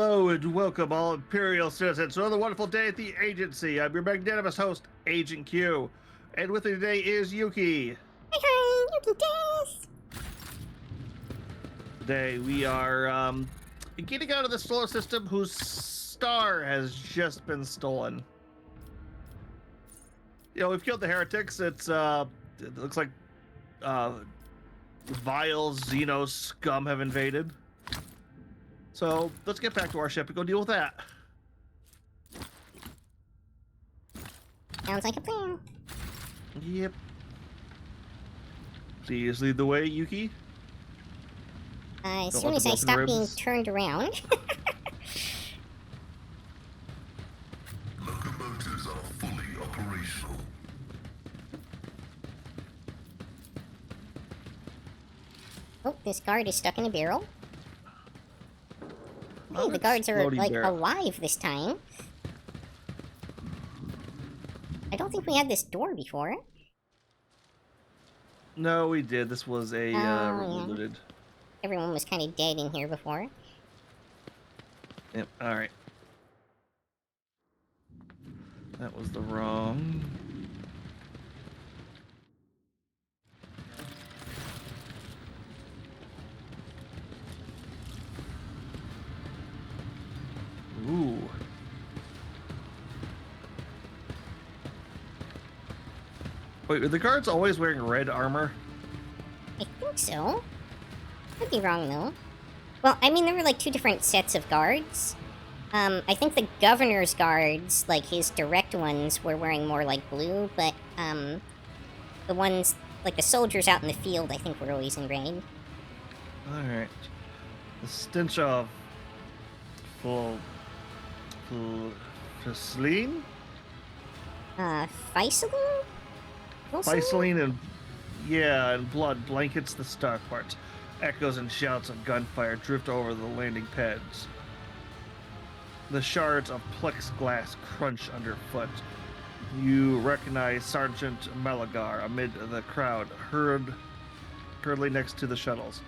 Hello and welcome all Imperial citizens to another wonderful day at the agency. I'm your magnanimous host, Agent Q. And with me today is Yuki. Hi, Yukikaze! Today we are getting out of the solar system whose star has just been stolen. You know, we've killed the heretics. It looks like vile Xeno scum have invaded. So let's get back to our ship and go deal with that. Sounds like a plan. Yep. Please lead the way, Yuki. As soon as I stop being turned around. Locomotives are fully operational. Oh, this guard is stuck in a barrel. Oh, Hey, the guards are, like, barrel. alive this time. I don't think we had this door before. No, we did. This was a yeah. looted. Everyone was kind of dead in here before. Yep. All right. That was the wrong. Ooh. Wait, are the guards always wearing red armor? I think so. Could be wrong, though. Well, I mean, there were, like, two different sets of guards. I think the governor's guards, like, his direct ones, were wearing more, like, blue, but, the ones, like, the soldiers out in the field, I think were always in red. Alright. The stench of Faisline? Faisaline? Faisline and blood blankets the starport. Echoes and shouts of gunfire drift over the landing pads. The shards of plexiglass crunch underfoot. You recognize Sergeant Malagar amid the crowd, hurriedly next to the shuttles.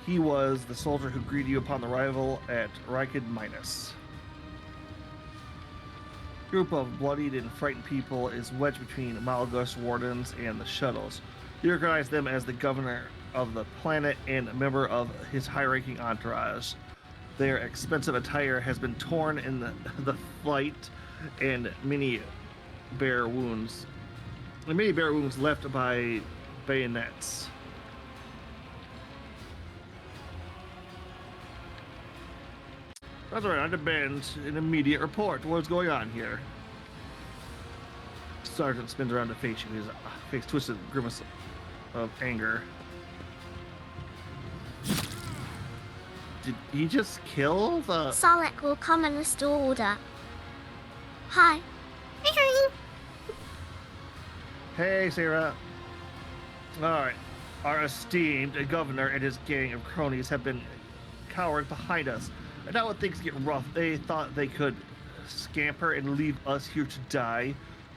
He was the soldier who greeted you upon arrival at Rykid Minus. A group of bloodied and frightened people is wedged between Malgus wardens and the shuttles. You recognize them as the governor of the planet and a member of his high-ranking entourage. Their expensive attire has been torn in the flight, and many bare wounds left by bayonets. That's right, I demand an immediate report. What's going on here? Sergeant spins around to face you, his face twisted with a grimace of anger. Did he just kill the... Sarek will come and restore order. Hi. Hi. Hey, Sarah. Alright. Our esteemed governor and his gang of cronies have been cowered behind us. And now when things get rough, they thought they could scamper and leave us here to die.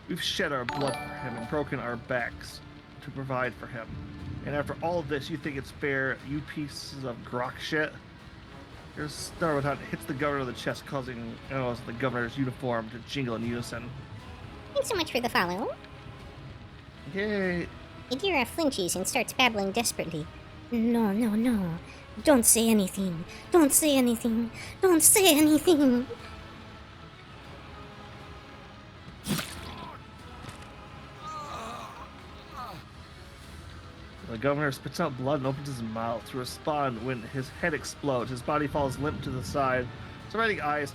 We've shed our blood for him and broken our backs to provide for him. And after all of this, you think it's fair, you pieces of grok shit? Your star hits the governor of the chest, causing arrows of the governor's uniform to jingle in unison. Thanks so much for the follow. Yay! Adira flinches and starts babbling desperately. No, no, no. Don't say anything. Don't say anything. Don't say anything. The governor spits out blood and opens his mouth to respond when his head explodes. His body falls limp to the side. Surrounding eyes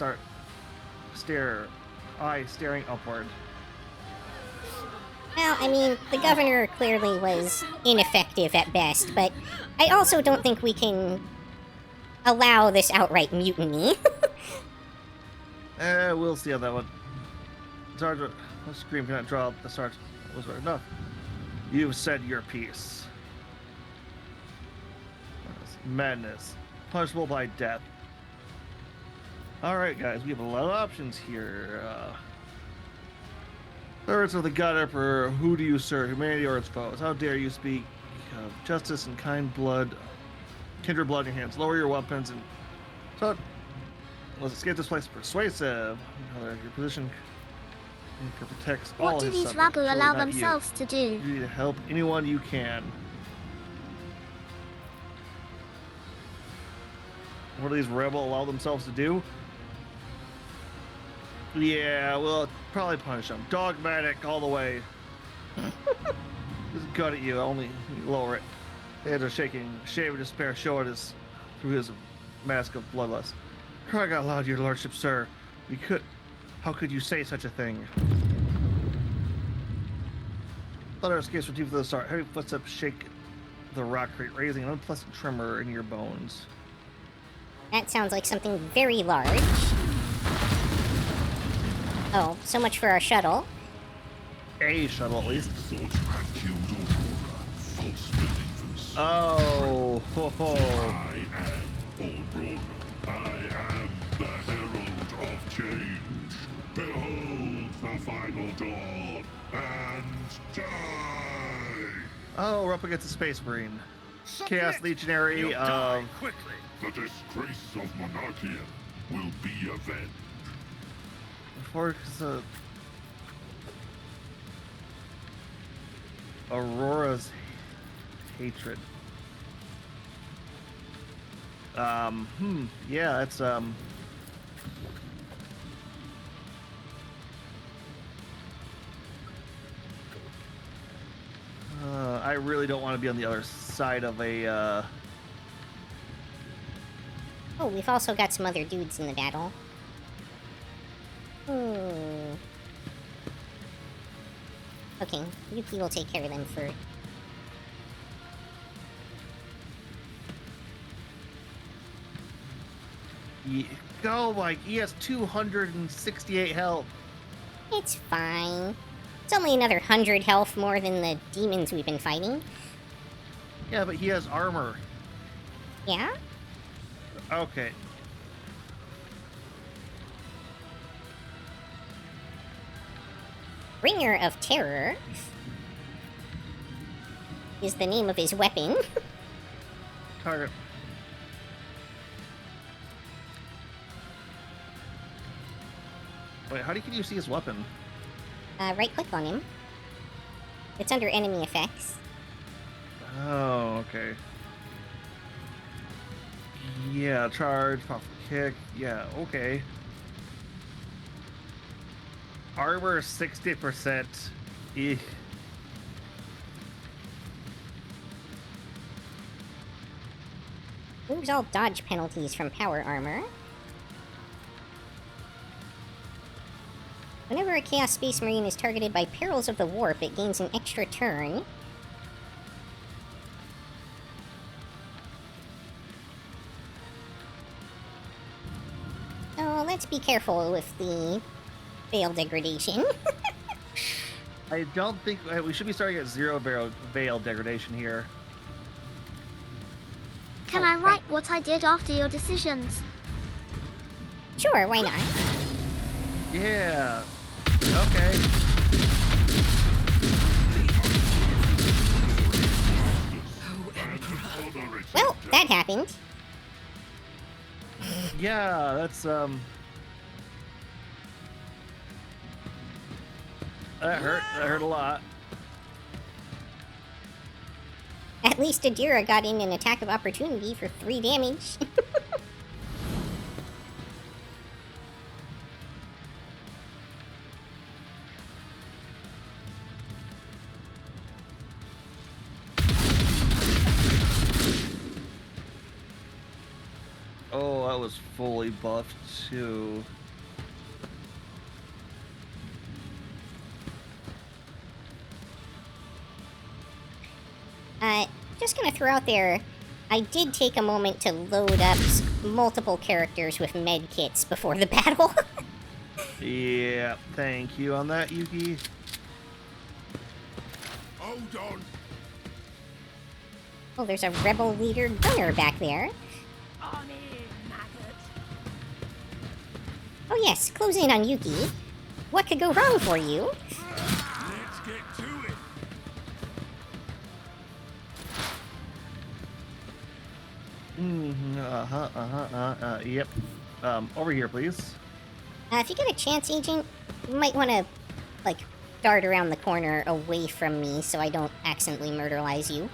staring upward. Well, I mean, the governor clearly was ineffective at best, but I also don't think we can allow this outright mutiny. We'll see on that one. Sergeant, the scream cannot draw up the sergeant. That was right enough. You've said your piece. Madness. Punishable by death. Alright, guys, we have a lot of options here. Servants of the God Emperor, who do you serve, humanity or its foes? How dare you speak of justice and kindred blood in your hands. Lower your weapons and... So, Let's escape this place persuasive. Your position can protect all What do his these subjects, rabble surely allow not you. themselves to do? You need to help anyone you can. What do these rebel allow themselves to do? Yeah, we'll probably punish them. Dogmatic all the way. Just gut at you, only lower it. Hands are shaking, shame and despair showing us through his mask of bloodlust. Crying out loud, your lordship, sir. How could you say such a thing? Thunder escapes from deep within the start. Heavy footsteps shake the rock crate, raising an unpleasant tremor in your bones. That sounds like something very large. Oh, so much for our shuttle. A shuttle, at least. Thought you had killed Aurora. False believers. Oh, ho, ho. I am Aurora. I am the herald of change. Behold the final dawn and die. Oh, we're up against a space marine. Chaos Legionary of... quickly. The disgrace of Monarchia will be avenged. Aurora's hatred. Yeah, that's, I really don't want to be on the other side of a, Oh, we've also got some other dudes in the battle. Okay, Yuki will take care of them first. Go, Mike. He has 268 health. It's fine. It's only another 100 health more than the demons we've been fighting. Yeah, but he has armor. Yeah? Okay. Bringer of Terror is the name of his weapon. Target. Wait, how can you see his weapon? Right click on him. It's under enemy effects. Oh, okay. Yeah, charge, powerful kick. Yeah, okay. Armor 60%. Eek. Moves all dodge penalties from power armor. Whenever a Chaos Space Marine is targeted by perils of the warp, it gains an extra turn. Oh, let's be careful with the veil degradation. I don't think we should be starting at 0 veil degradation here. Can I write what I did after your decisions? Sure, why not? Yeah. Okay. Well, that happened. Yeah, that's that hurt. That hurt a lot. At least Adira got in an attack of opportunity for 3 damage. Oh, that was fully buffed too. Just gonna throw out there, I did take a moment to load up multiple characters with med kits before the battle. Yeah, thank you on that, Yuki. Hold on. Oh, there's a rebel leader gunner back there. On in, maggot. Oh yes, close in on Yuki. What could go wrong for you? Let's get to it. Yep. Over here, please. If you get a chance, Agent, you might want to, like, dart around the corner away from me so I don't accidentally murderalize you.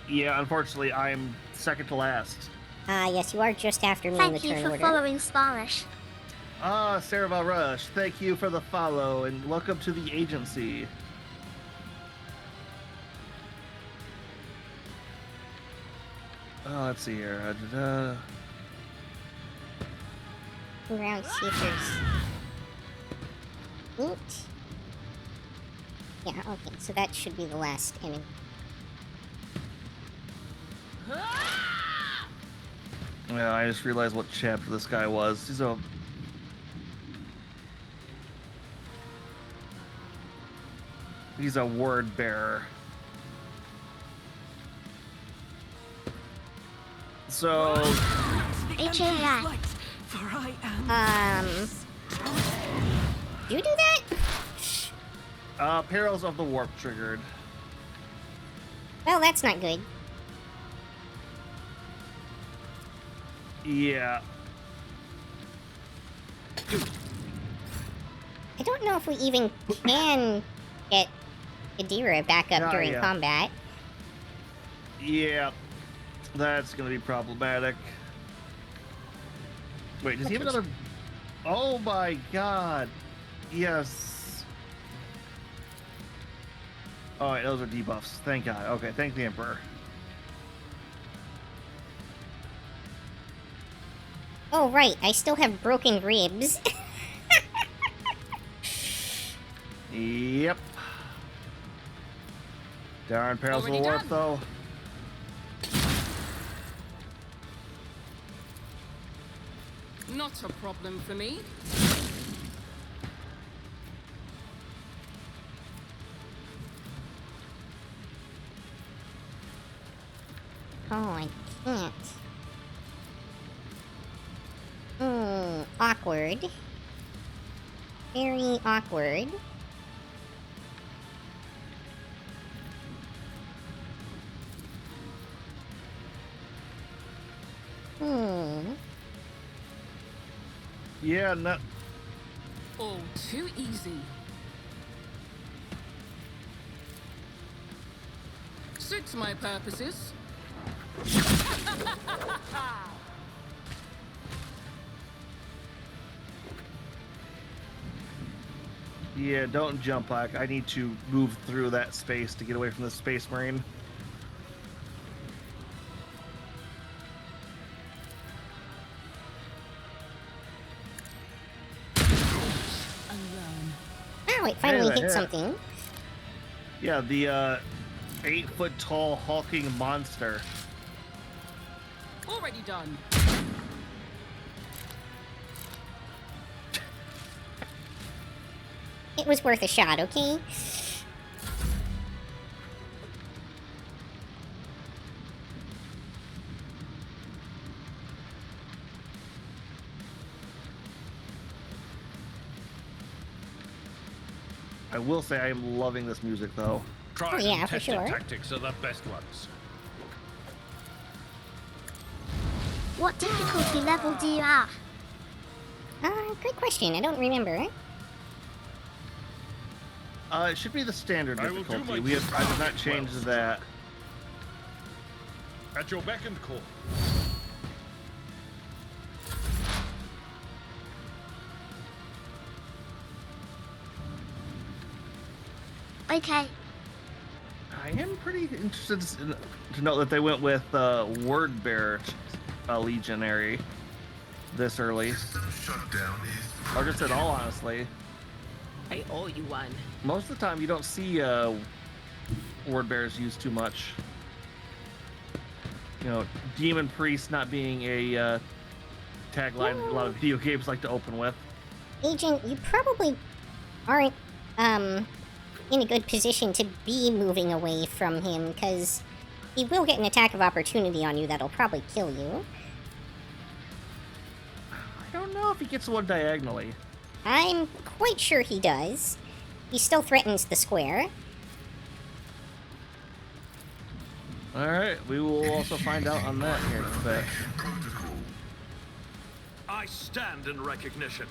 Yeah, unfortunately, I'm second to last. Yes, you are just after me in the Thank you turn for order. following Spanish. Sarah Rush, thank you for the follow, and welcome to the agency. Let's see here. Around, see if there's... Oops. Yeah, okay, so that should be the last enemy. Yeah, I just realized what chapter this guy was. He's a word bearer. So, HAI. You do that? Perils of the Warp triggered. Well, that's not good. Yeah. I don't know if we even can get Adira back up during yeah. combat. Yeah. That's gonna be problematic. Wait, does he have another... Oh my god. Yes. Alright, those are debuffs. Thank god. Okay, thank the Emperor. Oh, right, I still have broken ribs. Yep. Darn Perils of the Warp, though. Not a problem for me. Oh, I can't. Awkward. Very awkward. Yeah, no. All too easy. Suits my purposes. Yeah, don't jump back. I need to move through that space to get away from the Space Marine. Oh, it finally Hey, hit yeah. something. Yeah, the 8-foot-tall hulking monster. Already done. It was worth a shot, okay? I will say I am loving this music, though. Tried yeah, and for tested sure. tactics are the best ones. What difficulty level do you have? Great question. I don't remember. It should be the standard I will do difficulty. my I did not change well. that. At your beck and call. Okay. I am pretty interested to know that they went with Word Bearer Legionary this early. Shutdown is... Or just at all, honestly. I owe you one. Most of the time, you don't see Word Bearers used too much. You know, Demon Priest not being a tagline a lot of video games like to open with. Agent, you probably aren't, in a good position to be moving away from him, because he will get an attack of opportunity on you that'll probably kill you. I don't know if he gets one diagonally. I'm quite sure he does. He still threatens the square. Alright, we will also find out on that here in a bit. I stand in recognition.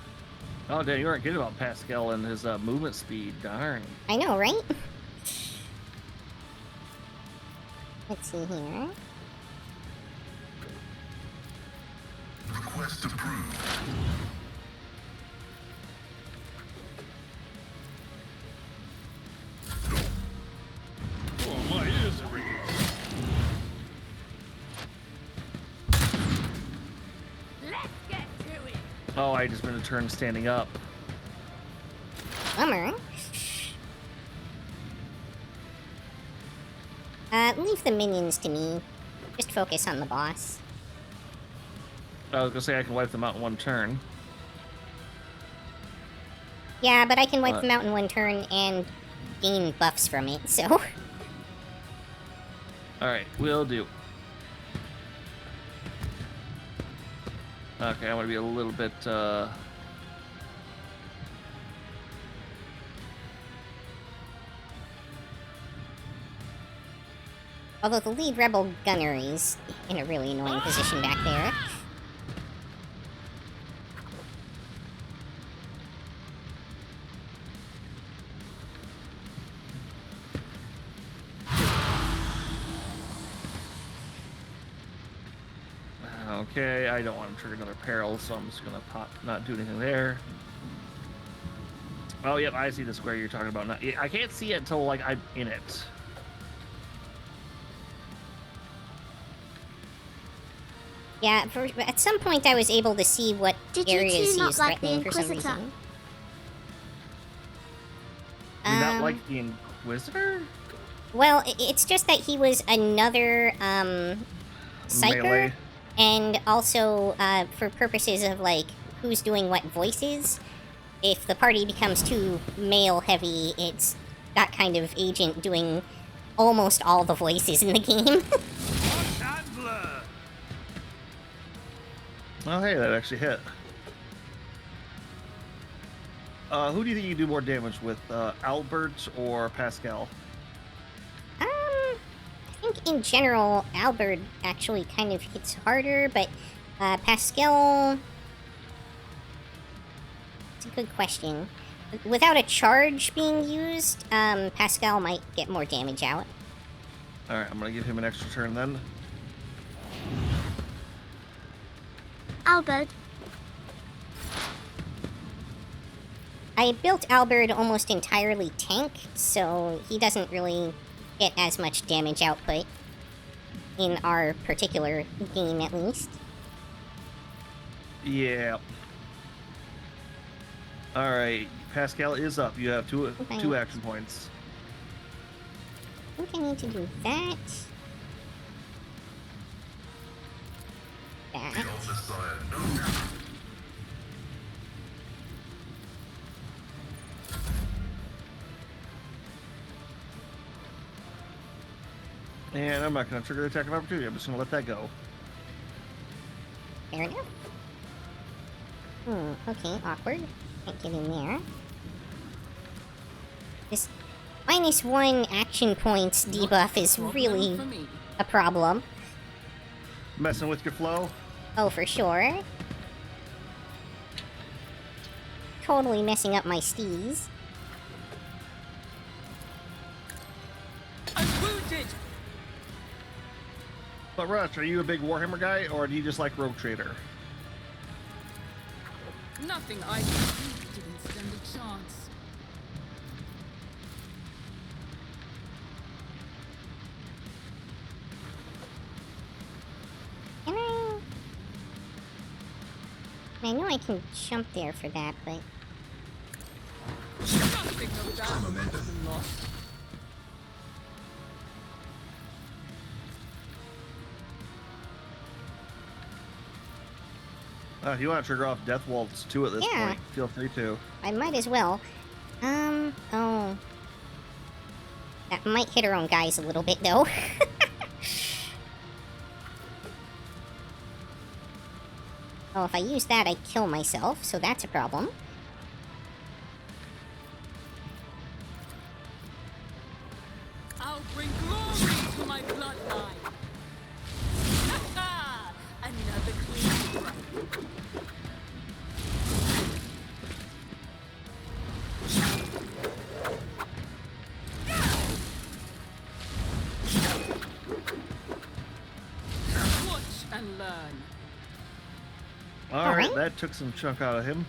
Oh, damn, you weren't kidding about Pascal and his movement speed. Darn. I know, right? Let's see here. Request approved. Oh, my ears are ringing. Let's get to it. Oh, I just been a turn standing up. Bummer. Leave the minions to me. Just focus on the boss. I was gonna say I can wipe them out in one turn. Yeah, but I can wipe What? them out in one turn and gain buffs from it, so... Alright, will do. Okay, I want to be a little bit, Although the lead rebel gunner is in a really annoying position back there. Okay, I don't want to trigger another peril, so I'm just gonna not do anything there. Oh, yep, I see the square you're talking about. I can't see it until, like, I'm in it. Yeah, at some point I was able to see what Did you areas two he not was like the threatening for some Inquisitor? reason. Do you not like the Inquisitor? Well, it's just that he was another, psyker, Melee. and also, for purposes of, like, who's doing what voices, if the party becomes too male-heavy, it's that kind of agent doing almost all the voices in the game. Chandler! Oh, hey, that actually hit. Who do you think you do more damage with, Albert or Pascal? I think in general, Albert actually kind of hits harder, but Pascal... It's a good question. Without a charge being used, Pascal might get more damage out. Alright, I'm gonna give him an extra turn then. Albert, I built Albert almost entirely tank, so he doesn't really get as much damage output. In our particular game, at least. Yeah. Alright, Pascal is up. You have two Okay. action points. I think I need to do that. That. And I'm not gonna trigger the attack of opportunity. I'm just gonna let that go. Fair enough. Okay, awkward. Can't get in there. This -1 action points debuff is really For me. a problem. Messing with your flow? Oh, for sure. Totally messing up my steez. I'm wounded. But Rush, are you a big Warhammer guy, or do you just like Rogue Trader? Nothing I can do didn't stand a chance. Can I know I can jump there for that, but... Nothing of that was lost. If you want to trigger off Death Waltz 2 at this Yeah. point, feel free to. I might as well. Oh. That might hit our own guys a little bit, though. Oh, if I use that, I kill myself, so that's a problem. I'll bring glory to my bloodline. Another clean strike. Alright, that took some chunk out of him.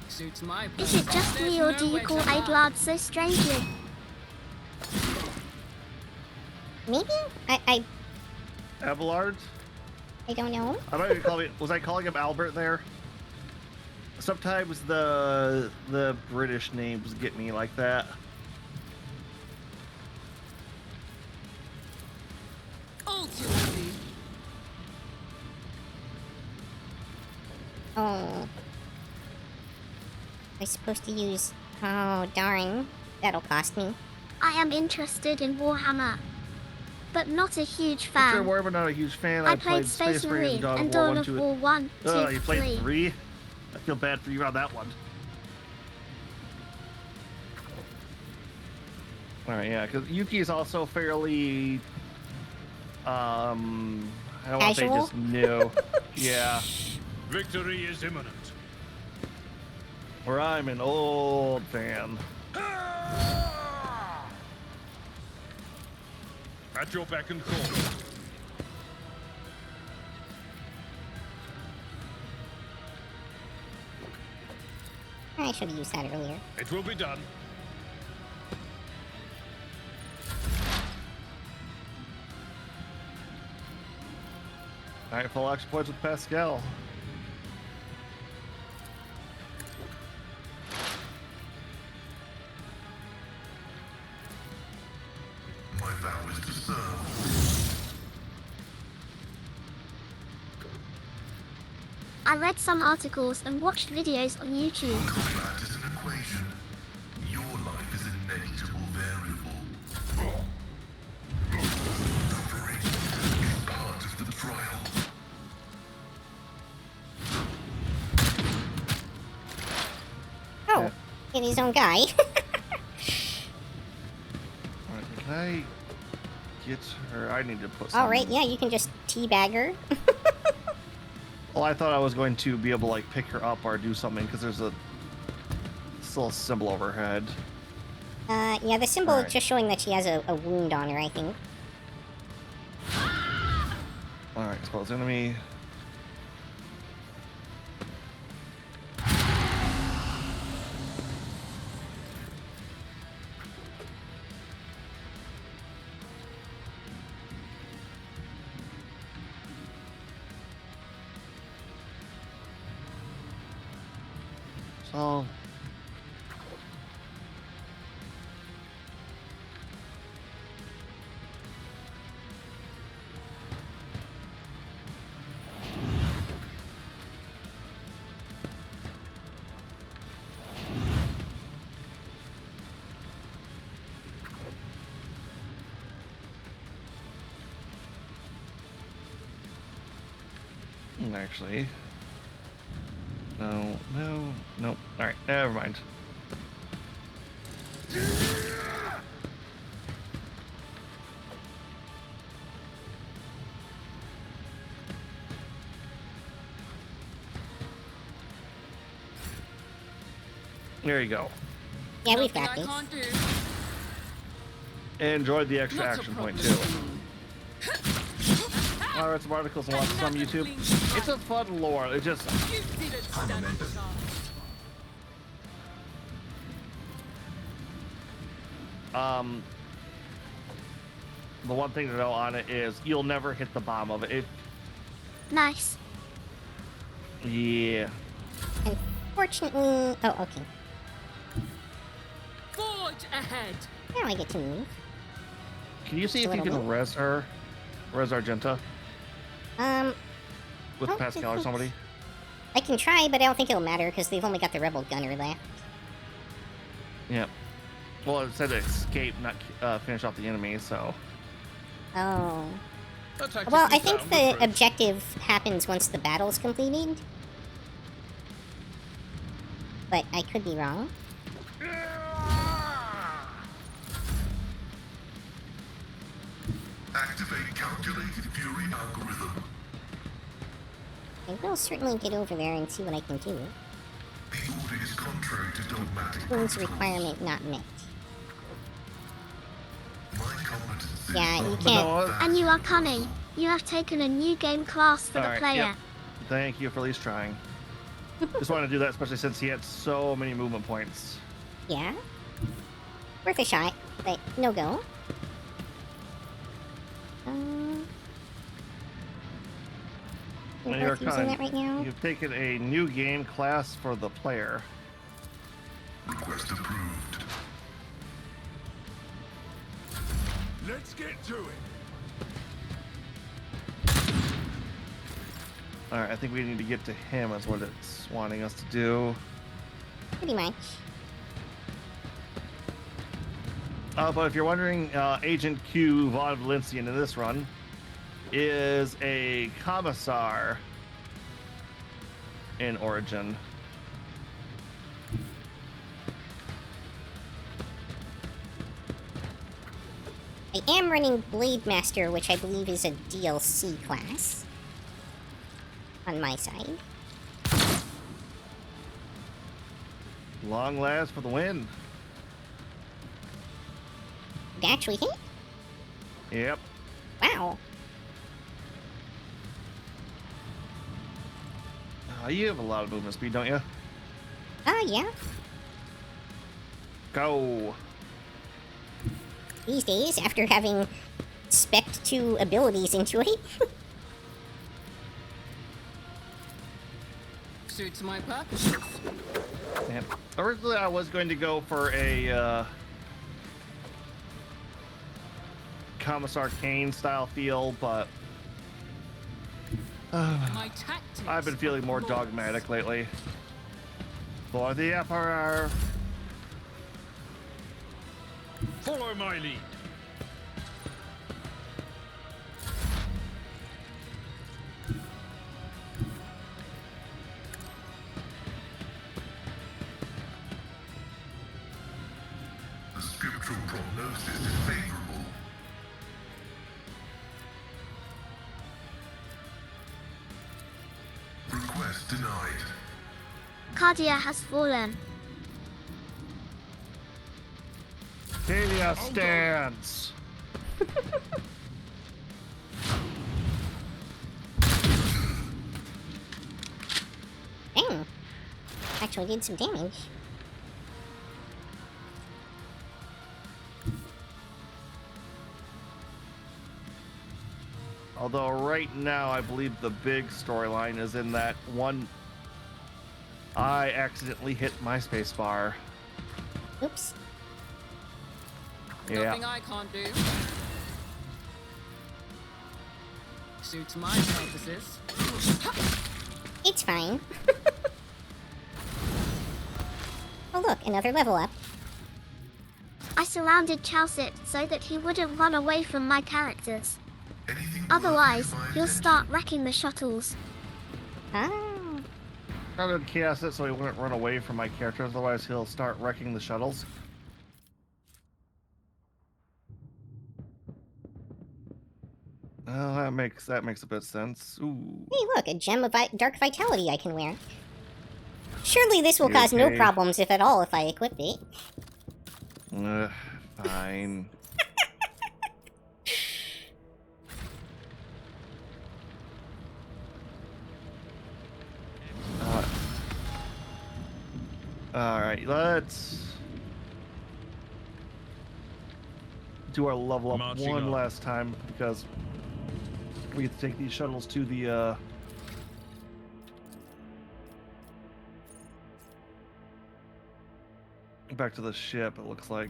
Suits my Is it purpose. just me, There's or do you nowhere call to hide. Abelard so strangely? Maybe? I Abelard? don't know. I might be calling, was I calling him Albert there? Sometimes the British names get me like that. Ultimately, Oh. I'm supposed to use... Oh, darn. That'll cost me. I am interested in Warhammer, but not a huge Sure, fan. Warhammer, not a huge fan. I played Space Marine God and of War Dawn 1, of 2, War 1, 2, Oh, you played 3. 3? I feel bad for you on that one. Alright, yeah, because Yuki is also fairly... I don't want to say Casual? just new. Yeah. Victory is imminent. Where I'm an old fan. At your beck and call. I should have used that earlier. It will be done. Alright, full exploits with Pascal. My vow is to serve. I read some articles and watched videos on YouTube. Combat is an equation. Your life is a negligible variable. Suffering is part of the trial. Oh, hit his own guy. Alright, can I get her? I need to put some... Alright, yeah, you can just teabag her. Well, I thought I was going to be able to, like, pick her up or do something, because there's a... still a symbol over her head. Yeah, the symbol Alright. is just showing that she has a wound on her, I think. Alright, expose enemy. So... Actually... No, no, no. Alright, never mind. There you go. Yeah, we've nothing got I this. can't do. Enjoyed the extra Not a action point, problem. too. I read some articles and watched some YouTube. It's a fun lore. It just... You didn't stand a chance. The one thing to know on it is you'll never hit the bomb of it. Nice. Yeah. Unfortunately... Oh, okay. Forge ahead. Now I get to move. Can you see A if you little can bit. res her? Res Argenta with Oh, Pascal or it's- somebody? I can try, but I don't think it'll matter because they've only got the rebel gunner left. Yeah. Well, it said escape, not finish off the enemy, so... Oh. Attack Well, I is think down the with French. objective happens once the battle's completed. But I could be wrong. Activate calculated fury algorithm. I will certainly get over there and see what I can do. The order is contrary to dogmatic Wounds protocols. requirement not met. My competency Yeah, is you not can't- No, that. And you are cunning. You have taken a new game class for the Alright, player. yep. Thank you for at least trying. Just wanted to do that, especially since he had so many movement points. Yeah. Worth a shot, but no go. We're And you're both using that right now. You've taken a new game class for the player. Request approved. Let's get to it. Alright, I think we need to get to him, is what it's wanting us to do. Pretty much. But if you're wondering, Agent Q Von Valencian in this run is a commissar in Origin. I am running Blade Master, which I believe is a DLC class. On my side. Long last for the win. Did it actually hit? Yep. Wow. You have a lot of movement speed, don't you? Yeah. Go. These days, after having spec'd 2 abilities into it. Suits my purposes. Damn. Originally, I was going to go for a Commissar Kane style feel, but My tactics. I've been feeling more dogmatic lately. For the Emperor. Follow my lead. The scriptural prognosis is favorable. Request denied. Cardia has fallen. Cadia stands. Dang. Actually did some damage. Although right now, I believe the big storyline is in that one. I accidentally hit my space bar. Oops. Yeah. Nothing I can't do. Suits my purposes. It's fine. Oh look, another level up. I surrounded Chowsit so that he wouldn't run away from my characters. Anything Otherwise, worth he'll 5 start wrecking the shuttles. Ah. I would chaos it so he wouldn't run away from my characters, otherwise he'll start wrecking the shuttles. Oh, that makes a bit of sense. Ooh. Hey look, a gem of dark vitality I can wear. Surely this will cause no Okay. problems, if at all, if I equip it. Fine. Alright, let's do our level up Marching one on. last time, because we have to take these shuttles to the back to the ship, it looks like.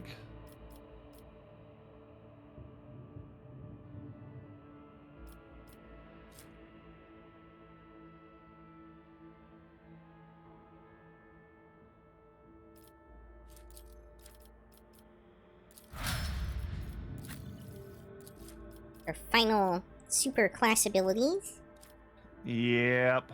Our final super class abilities. Yep.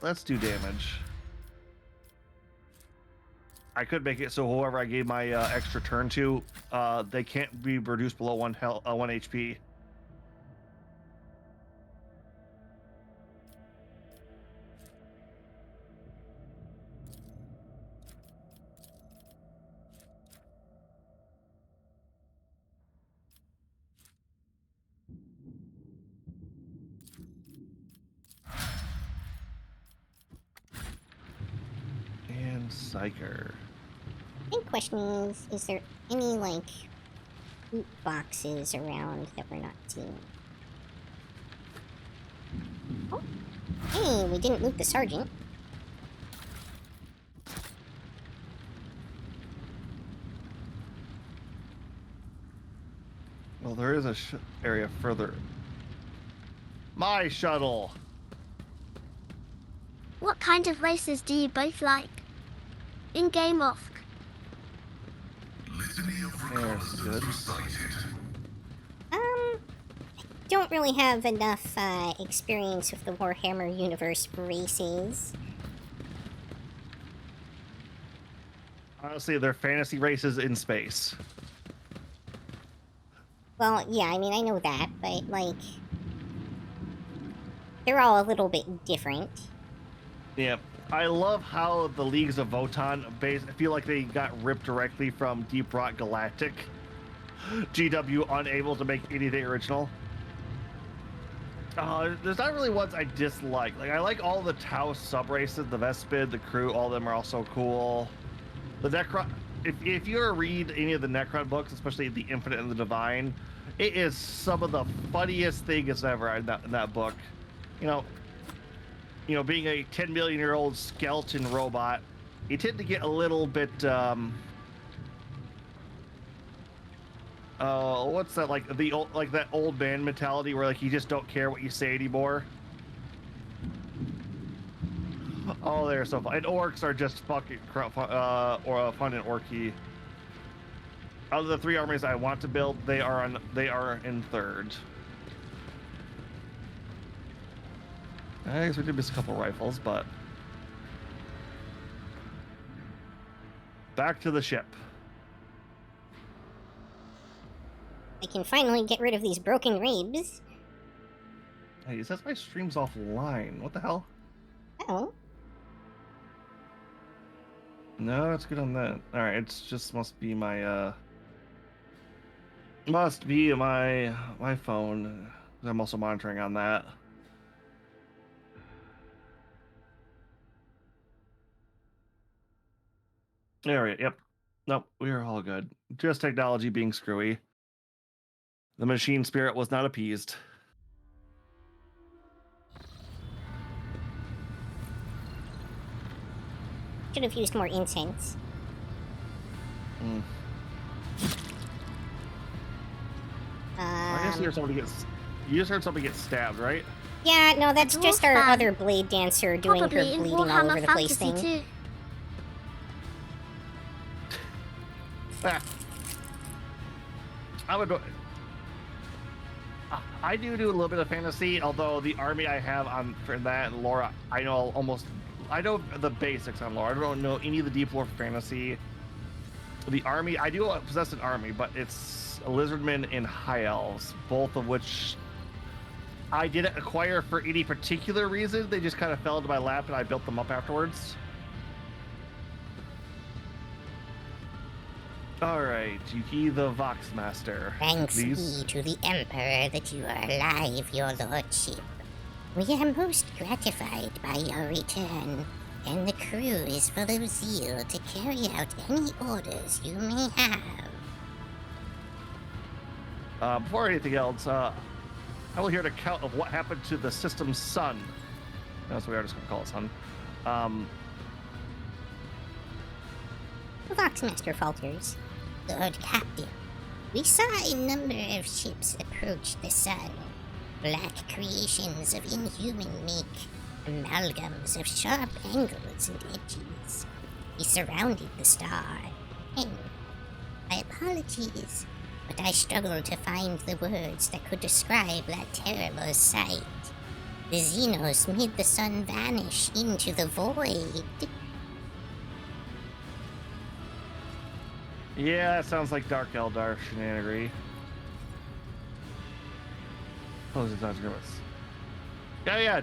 Let's do damage. I could make it so whoever I gave my extra turn to, they can't be reduced below 1 HP. Psyker. Big question is there any, like, loot boxes around that we're not seeing? Oh. Hey, we didn't loot the sergeant. Well, there is a area further. My shuttle! What kind of races do you both like? In-game off. Litany of There's reconnaissance good. recited. Don't really have enough experience with the Warhammer universe races. Honestly, they're fantasy races in space. Well, yeah, I mean, I know that, but, like, they're all a little bit different. Yeah. I love how the Leagues of Votan I feel like they got ripped directly from Deep Rock Galactic. GW unable to make anything original. There's not really ones I dislike. Like, I like all the Tau sub-races, the Vespid, the crew, all of them are also cool. The Necron... If you ever read any of the Necron books, especially the Infinite and the Divine, it is some of the funniest things ever in that book. You know, being a 10 million-year-old skeleton robot, you tend to get a little bit, what's that, like that old man mentality where, like, you just don't care what you say anymore. Oh, they're so fun. And orcs are just fucking fun and orky. Out of the 3 armies I want to build, they are in third. I guess we did miss a couple rifles, but back to the ship. I can finally get rid of these broken ribs. Hey, it says my stream's offline. What the hell? Oh. No, it's good on that. All right, it's just must be my my phone. I'm also monitoring on that. There we go. Yep. Nope, we are all good. Just technology being screwy. The machine spirit was not appeased. Should have used more incense. I guess you just heard somebody get stabbed, right? Yeah, no, that's Dwarf just our fan. other blade dancer doing her Probably in bleeding all Warhammer over the place Fantasy thing. too. Ah. I do a little bit of fantasy, although the army I have for that lore, I know the basics on lore. I don't know any of the deep lore for fantasy. The army, I do possess an army, but it's lizardmen and high elves, both of which I didn't acquire for any particular reason. They just kind of fell into my lap and I built them up afterwards. Alright, Yuki the Voxmaster. Thanks Please. be to the Emperor that you are alive, your lordship. We are most gratified by your return, and the crew is full of zeal to carry out any orders you may have. Before anything else, I will hear an account of what happened to the system's sun. That's what we are just going to call it sun. The Voxmaster falters. Lord Captain, we saw a number of ships approach the sun. Black creations of inhuman make, amalgams of sharp angles and edges. We surrounded the star, and my apologies, but I struggle to find the words that could describe that terrible sight. The Xenos made the sun vanish into the void. Yeah, that sounds like Dark Eldar shenanigery. Close the Dodge Grimace. Yeah.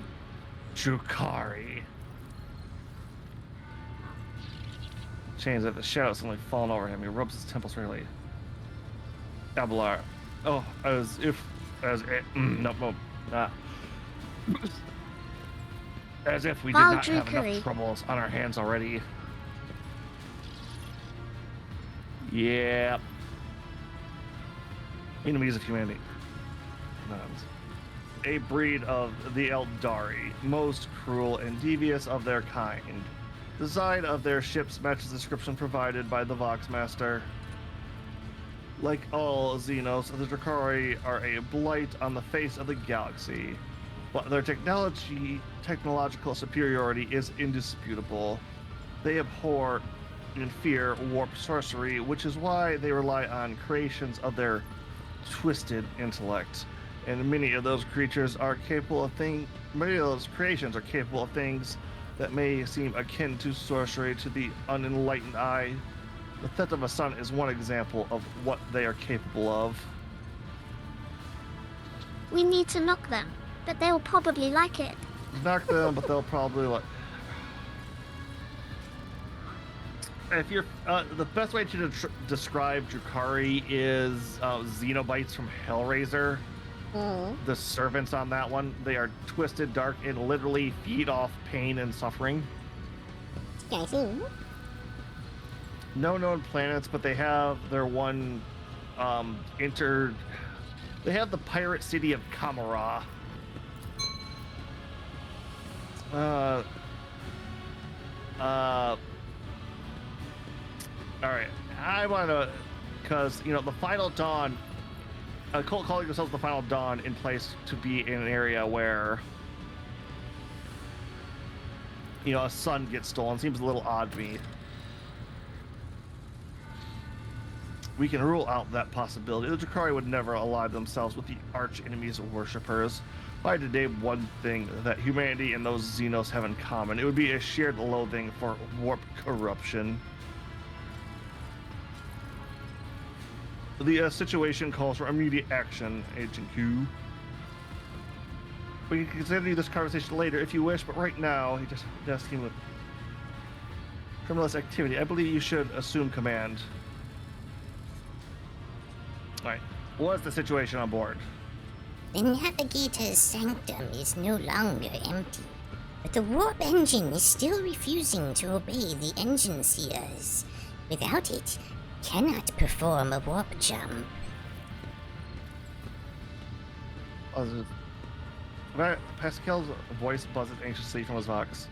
Chukari. Chains at the shadow suddenly falling over him. He rubs his temples regularly. Abelar. Oh, nope. As if we did not have enough troubles on our hands already. Yeah. Enemies of humanity. A breed of the Eldari, most cruel and devious of their kind. The design of their ships matches the description provided by the Voxmaster. Like all Xenos, the Drakari are a blight on the face of the galaxy, but their technological superiority is indisputable. They abhor and fear warp sorcery, which is why they rely on creations of their twisted intellect. And many of those creatures are capable of many of those creations are capable of things that may seem akin to sorcery to the unenlightened eye. The theft of a son is one example of what they are capable of. We need to knock them, but they'll probably like it. Knock them, but they'll probably like. If you're the best way to describe Drakari is Xenobites from Hellraiser. The servants on that one, they are twisted, dark, and literally feed off pain and suffering. I see. No known planets, but they have their one they have the pirate city of Kamara. Alright, I want to, because, you know, the Final Dawn, calling themselves the Final Dawn in place to be in an area where, you know, a sun gets stolen seems a little odd to me. We can rule out that possibility. The Drakari would never ally themselves with the arch enemies of worshippers. If I had to name one thing that humanity and those Xenos have in common, it would be a shared loathing for warp corruption. The situation calls for immediate action, Agent Q. We can continue this conversation later if you wish, but right now, he just asking with criminalist activity. I believe you should assume command. Alright, what's the situation on board? The navigator's sanctum is no longer empty, but the warp engine is still refusing to obey the engine seers. Without it, cannot perform a warp jump. Pascal's voice buzzes anxiously from his box.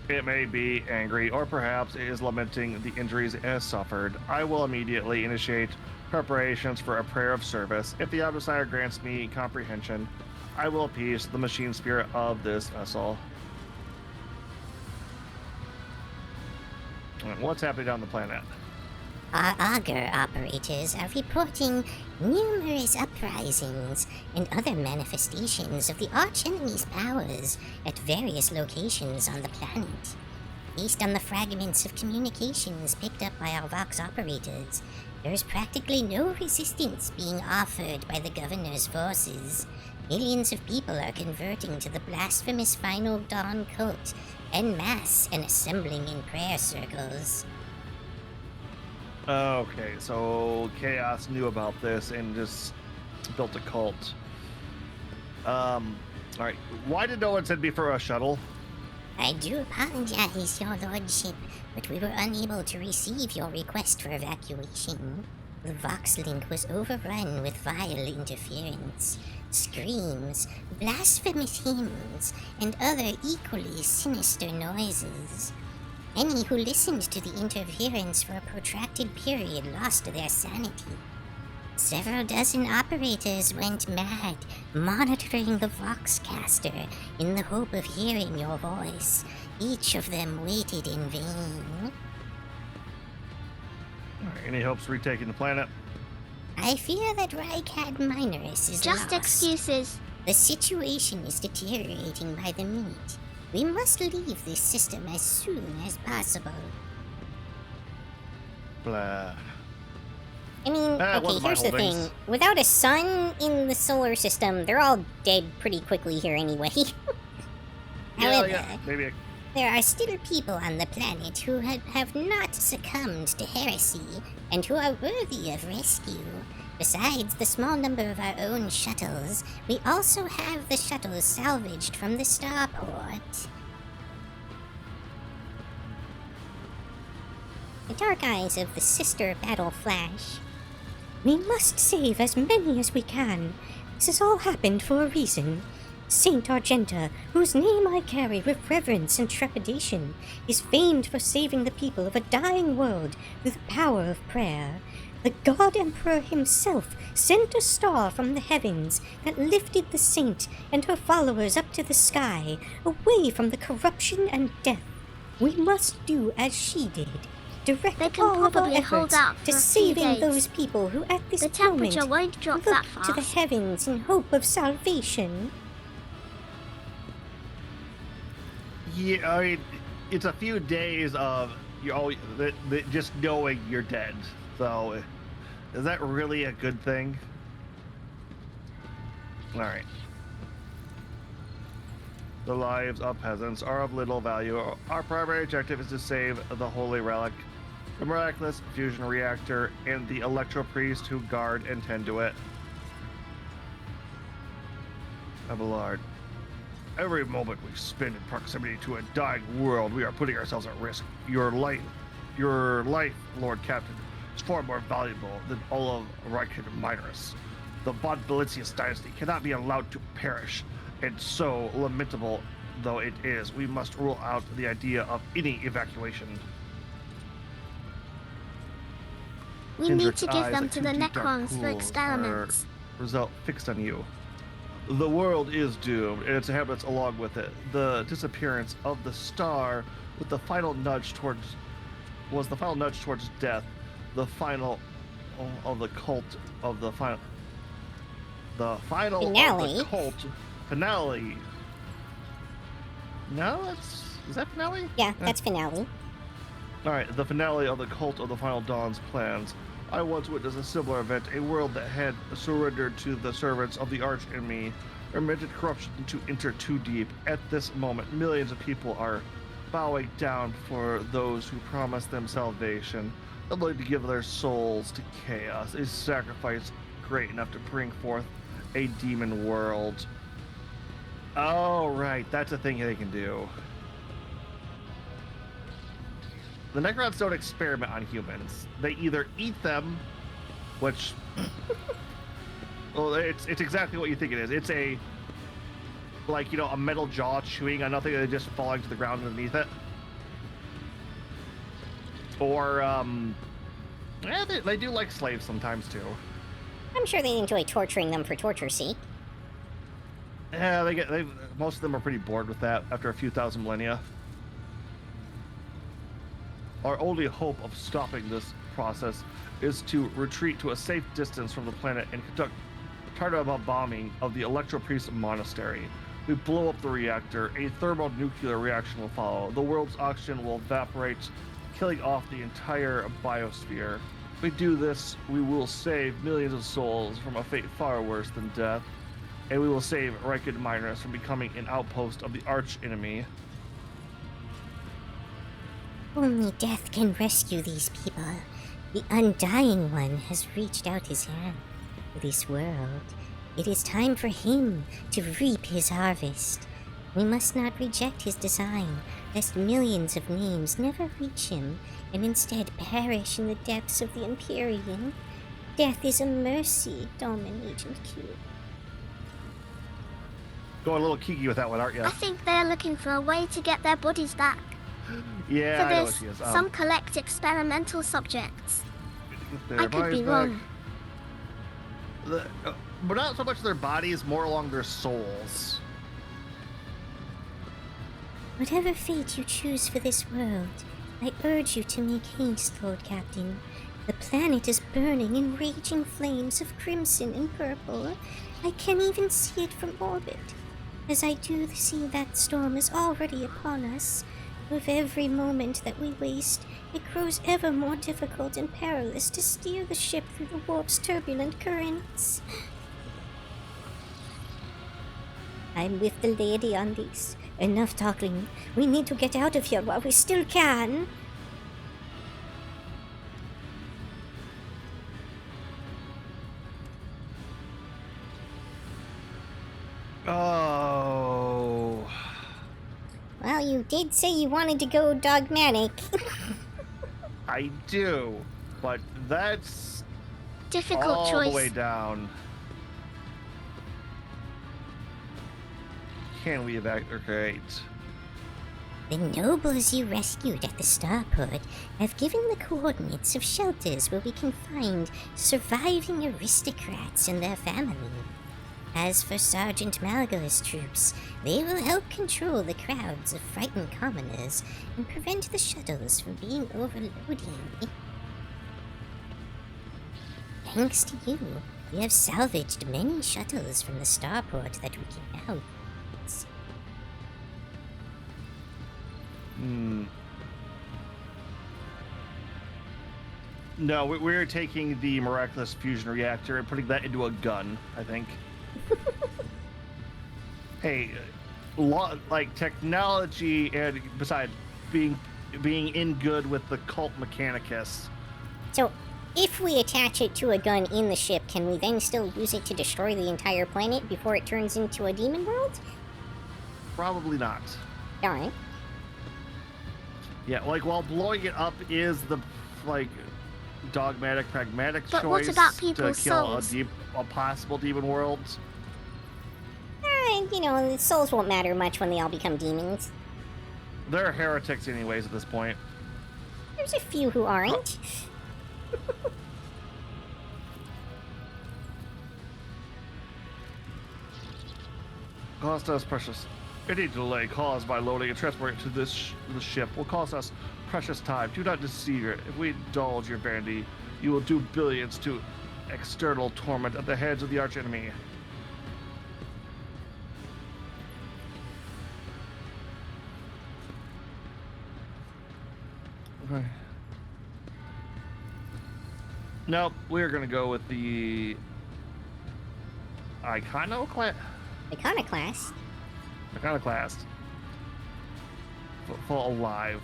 It may be angry, or perhaps it is lamenting the injuries it has suffered. I will immediately initiate preparations for a prayer of service. If the Omnissiah grants me comprehension, I will appease the machine spirit of this vessel. What's happening on the planet? Our auger operators are reporting numerous uprisings and other manifestations of the archenemy's powers at various locations on the planet. Based on the fragments of communications picked up by our Vox operators, there is practically no resistance being offered by the governor's forces. Millions of people are converting to the blasphemous Final Dawn cult en masse and assembling in prayer circles. Okay, so Chaos knew about this and just built a cult. Alright, why did no one send me for a shuttle? I do apologize, your lordship, but we were unable to receive your request for evacuation. The Vox link was overrun with vile interference, screams, blasphemous hymns, and other equally sinister noises. Any who listened to the interference for a protracted period lost their sanity. Several dozen operators went mad, monitoring the Voxcaster in the hope of hearing your voice. Each of them waited in vain. Any hopes retaking the planet? I fear that Rykad Minorus is Just lost. excuses. The situation is deteriorating by the minute. We must leave this system as soon as possible. Blah. I mean, okay, here's the thing. Without a sun in the solar system, they're all dead pretty quickly here anyway. However, maybe there are still people on the planet who have not succumbed to heresy and who are worthy of rescue. Besides the small number of our own shuttles, we also have the shuttles salvaged from the starport. The dark eyes of the sister battle flash. We must save as many as we can. This has all happened for a reason. Saint Argenta, whose name I carry with reverence and trepidation, is famed for saving the people of a dying world through the power of prayer. The God Emperor himself sent a star from the heavens that lifted the saint and her followers up to the sky, away from the corruption and death. We must do as she did. Direct They can all of our probably hold efforts out to for a few saving days. those people who at this The temperature moment won't drop look that to the fast. heavens in hope of salvation. Yeah, I mean, it's a few days of just knowing you're dead. So, is that really a good thing? All right. The lives of peasants are of little value. Our primary objective is to save the Holy Relic, the miraculous fusion reactor, and the Electro Priest who guard and tend to it. Abelard. Every moment we spend in proximity to a dying world, we are putting ourselves at risk. Your life, Lord Captain, is far more valuable than all of Reichen Minors. The Von Belitius dynasty cannot be allowed to perish, and so lamentable though it is, we must rule out the idea of any evacuation. We need Hendrik's to give eyes, them like to two the deep, dark Necrons for pools, experiments. are result fixed on you. The world is doomed, and its inhabitants along with it. The disappearance of the star was the final nudge towards death. The final of the cult of the final. The final Finale. of the cult finale. No, is that finale? Yeah, that's finale. All right, the finale of the cult of the Final Dawn's plans. I once witnessed a similar event, a world that had surrendered to the servants of the arch-enemy, permitted corruption to enter too deep. At this moment, millions of people are bowing down for those who promised them salvation, willing to give their souls to chaos, a sacrifice great enough to bring forth a demon world. Oh, right, that's a thing they can do. The Necrons don't experiment on humans. They either eat them, which, well, it's exactly what you think it is. It's a metal jaw chewing on nothing and just falling to the ground underneath it. Or, yeah, they do like slaves sometimes too. I'm sure they enjoy torturing them for torture's sake. Yeah, most of them are pretty bored with that after a few thousand millennia. Our only hope of stopping this process is to retreat to a safe distance from the planet and conduct targeted bombing of the Electro Priest Monastery. We blow up the reactor, a thermonuclear reaction will follow. The world's oxygen will evaporate, killing off the entire biosphere. If we do this, we will save millions of souls from a fate far worse than death, and we will save Reichen Minors from becoming an outpost of the arch-enemy. Only death can rescue these people. The Undying One has reached out his hand to this world. It is time for him to reap his harvest. We must not reject his design, lest millions of names never reach him, and instead perish in the depths of the Empyrean. Death is a mercy, Domin Agent Q. Going a little kiki with that one, aren't you? I think they're looking for a way to get their bodies back. Yeah, For I know what this, she is. some collect experimental subjects. Their I could bodies be back. wrong. But not so much their bodies, more along their souls. Whatever fate you choose for this world, I urge you to make haste, Lord Captain. The planet is burning in raging flames of crimson and purple. I can even see it from orbit. As I do see that storm is already upon us. With every moment that we waste, it grows ever more difficult and perilous to steer the ship through the warp's turbulent currents. I'm with the lady on this. Enough talking. We need to get out of here while we still can. Oh. Well, you did say you wanted to go dogmatic. I do, but that's Difficult all choice. the way down. Can we evacuate? The nobles you rescued at the starport have given the coordinates of shelters where we can find surviving aristocrats and their family. As for Sergeant Malgo's troops, they will help control the crowds of frightened commoners and prevent the shuttles from being overloading. Thanks to you, we have salvaged many shuttles from the starport that we can now use. No, we're taking the miraculous fusion reactor and putting that into a gun, I think. Hey, like technology, and besides being in good with the cult mechanicus. So, if we attach it to a gun in the ship, can we then still use it to destroy the entire planet before it turns into a demon world? Probably not. Darn. Yeah, like while blowing it up is the like dogmatic, pragmatic But choice what about to people's kill souls? a possible demon world. You know, the souls won't matter much when they all become demons. They're heretics anyways at this point. There's a few who aren't. Cost us precious. Any delay caused by loading and transporting to the ship will cost us precious time. Do not deceive it. If we indulge your vanity, you will do billions to external torment at the hands of the archenemy. Okay. Nope, we're gonna go with the Iconoclast. Iconoclast? Iconoclast. Full alive.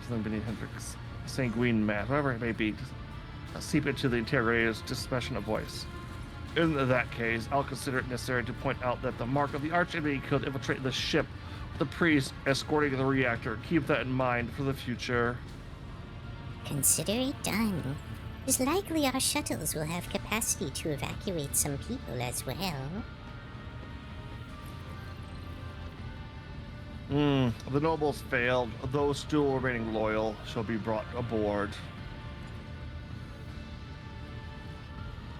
Something beneath Hendrix. Sanguine mass, whatever it may be. Just seep into the interrogator's dispassionate voice. In that case, I'll consider it necessary to point out that the mark of the archenemy could infiltrate the ship. The priest escorting the reactor. Keep that in mind for the future. Consider it done. It's likely our shuttles will have capacity to evacuate some people as well. The nobles failed. Those still remaining loyal shall be brought aboard.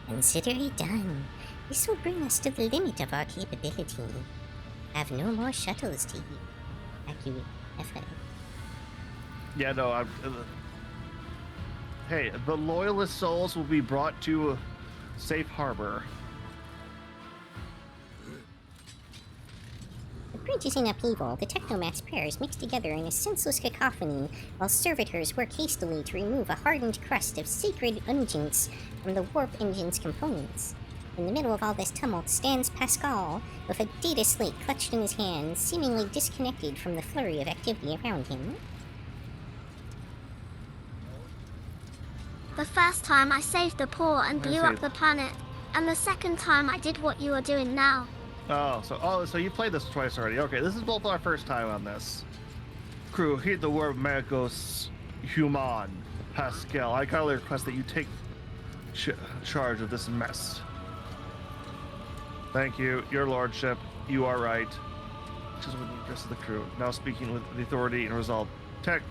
Consider it done. This will bring us to the limit of our capability. Have no more shuttles to evacuate. Yeah, no, hey, the loyalist souls will be brought to a safe harbor. The bridge is in upheaval. The technomat's prayers mix together in a senseless cacophony, while servitors work hastily to remove a hardened crust of sacred unguents from the warp engine's components. In the middle of all this tumult stands Pascal, with a data slate clutched in his hand, seemingly disconnected from the flurry of activity around him. The first time I saved the poor and blew see. up the planet, and the second time I did what you are doing now. So you played this twice already. Okay, this is both our first time on this. Crew, heed the word of Magos Human. Pascal, I kindly request that you take charge of this mess. Thank you, your lordship. You are right. Just with the rest of the crew. Now speaking with the authority and resolve. Tech,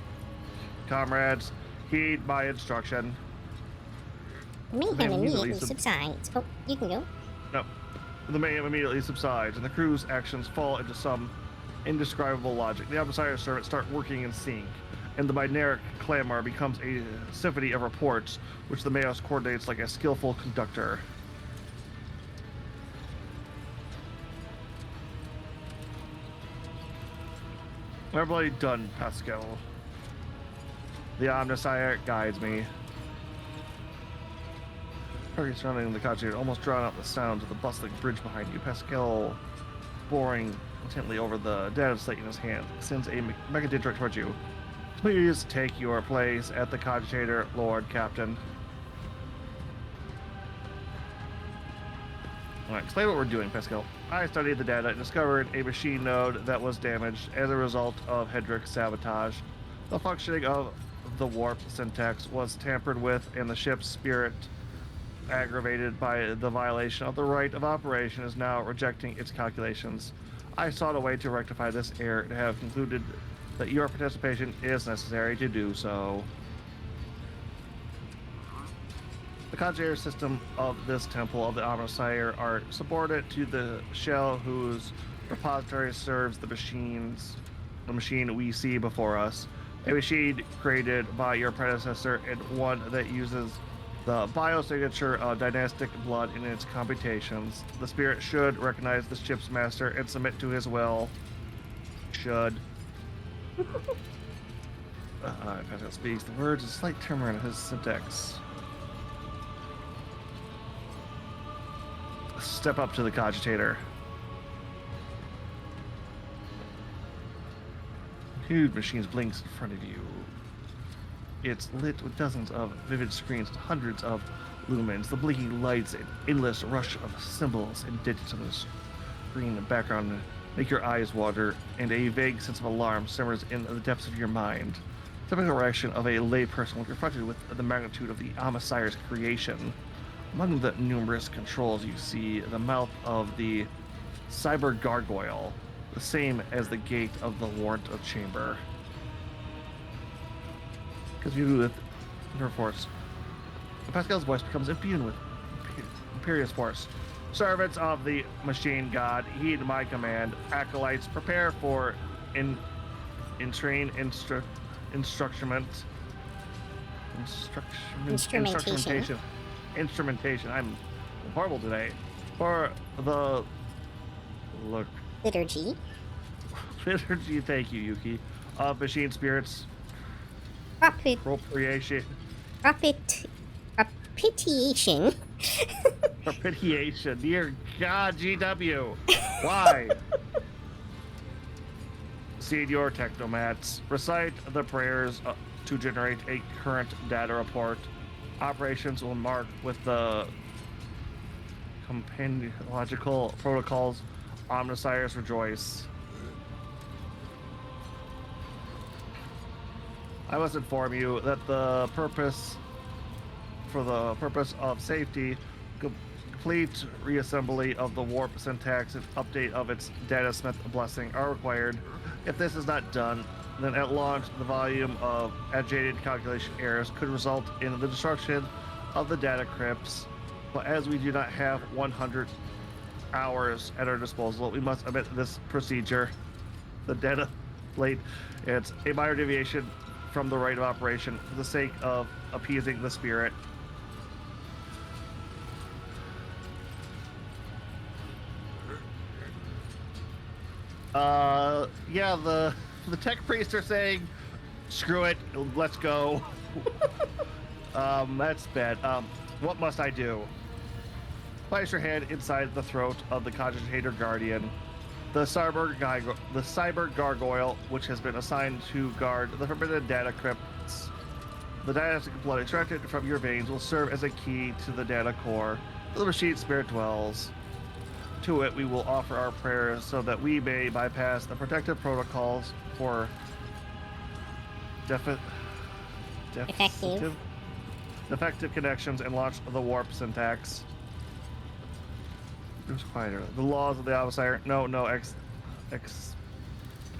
comrades, heed my instruction. The mayhem Mayhem immediately immediately subsides. Oh, you can go. No. The mayhem immediately subsides, and the crew's actions fall into some indescribable logic. The Omnissiah servants start working in sync, and the binaric clamor becomes a symphony of reports, which the Mayos coordinates like a skillful conductor. Everybody done, Pascal. The Omnissiah guides me. Target surrounding the cottage almost drown out the sounds of the bustling bridge behind you. Pascal, boring intently over the data slate in his hand, sends a mechadendric towards you. Please take your place at the cogitator, Lord Captain. Alright, explain what we're doing, Pascal. I studied the data and discovered a machine node that was damaged as a result of Hedrick's sabotage. The functioning of the warp syntax was tampered with, and the ship's spirit, aggravated by the violation of the right of operation, is now rejecting its calculations. I sought a way to rectify this error and have concluded that your participation is necessary to do so. The concierge system of this temple of the Omnissiah are subordinate to the shell whose repository serves the machine we see before us. A machine created by your predecessor and one that uses the biosignature of dynastic blood in its computations. The spirit should recognize the ship's master and submit to his will. Should. Pascal speaks the words, a slight tremor in his syntax. Step up to the cogitator. Huge machines blinks in front of you. It's lit with dozens of vivid screens and hundreds of lumens. The blinking lights, an endless rush of symbols and digits on the screen background make your eyes water, and a vague sense of alarm simmers in the depths of your mind. Typical reaction of a layperson when confronted with the magnitude of the Omnissiah's creation. Among the numerous controls, you see the mouth of the cyber gargoyle, the same as the gate of the warrant of chamber. Because you with her force, Pascal's voice becomes imbued with imperious force. Servants of the machine god, heed my command. Acolytes, prepare for instrumentation. I'm horrible today. For the Liturgy. Thank you, Yuki. Of machine spirits. Propitiation. Propitiation. Dear God, GW. Why? Senior Technomats, recite the prayers to generate a current data report. Operations will mark with the compendiological protocols. Omnissiahs rejoice. I must inform you that for the purpose of safety, complete reassembly of the warp syntax and update of its datasmith blessing are required. If this is not done, then at launch the volume of agitated calculation errors could result in the destruction of the data crypts. But as we do not have 100 hours at our disposal, we must omit this procedure. The data plate, it's a minor deviation from the right of operation for the sake of appeasing the spirit. Yeah, the tech priests are saying, screw it, let's go. That's bad. What must I do? Place your hand inside the throat of the cogitator guardian. The cyber gargoyle, which has been assigned to guard the forbidden data crypts. The dynastic blood extracted from your veins will serve as a key to the data core where the machine spirit dwells. To it, we will offer our prayers so that we may bypass the protective protocols for defective connections and launch the warp syntax. It was quieter. The laws of the Omnissiah no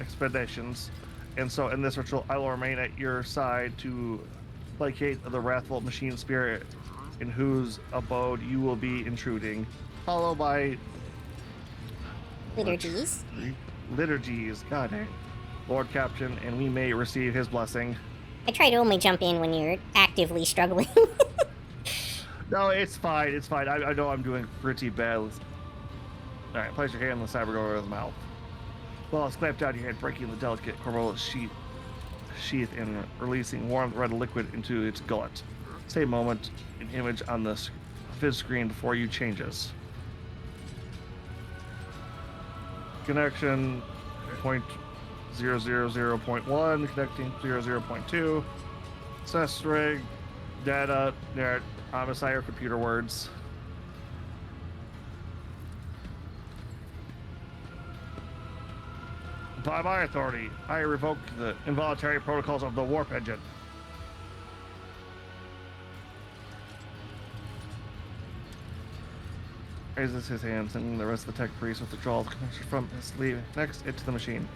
expeditions, and so in this ritual, I will remain at your side to placate the wrathful machine spirit in whose abode you will be intruding, followed by Liturgies. God, Lord Captain, and we may receive his blessing. I try to only jump in when you're actively struggling. No, it's fine. It's fine. I know I'm doing pretty bad. All right, place your hand on the cyber gargoyle's mouth. Well, clamp down your hand, breaking the delicate corporeal sheath and releasing warm red liquid into its gullet. Same moment, an image on the fizz screen before you changes. Connection 0.000.1, connecting 0.2. Access rig, data, net, Omnissiah computer words. By my authority, I revoke the involuntary protocols of the warp engine. Raises his hands, and the rest of the tech priest withdraws the connection from his sleeve. Next, into the machine.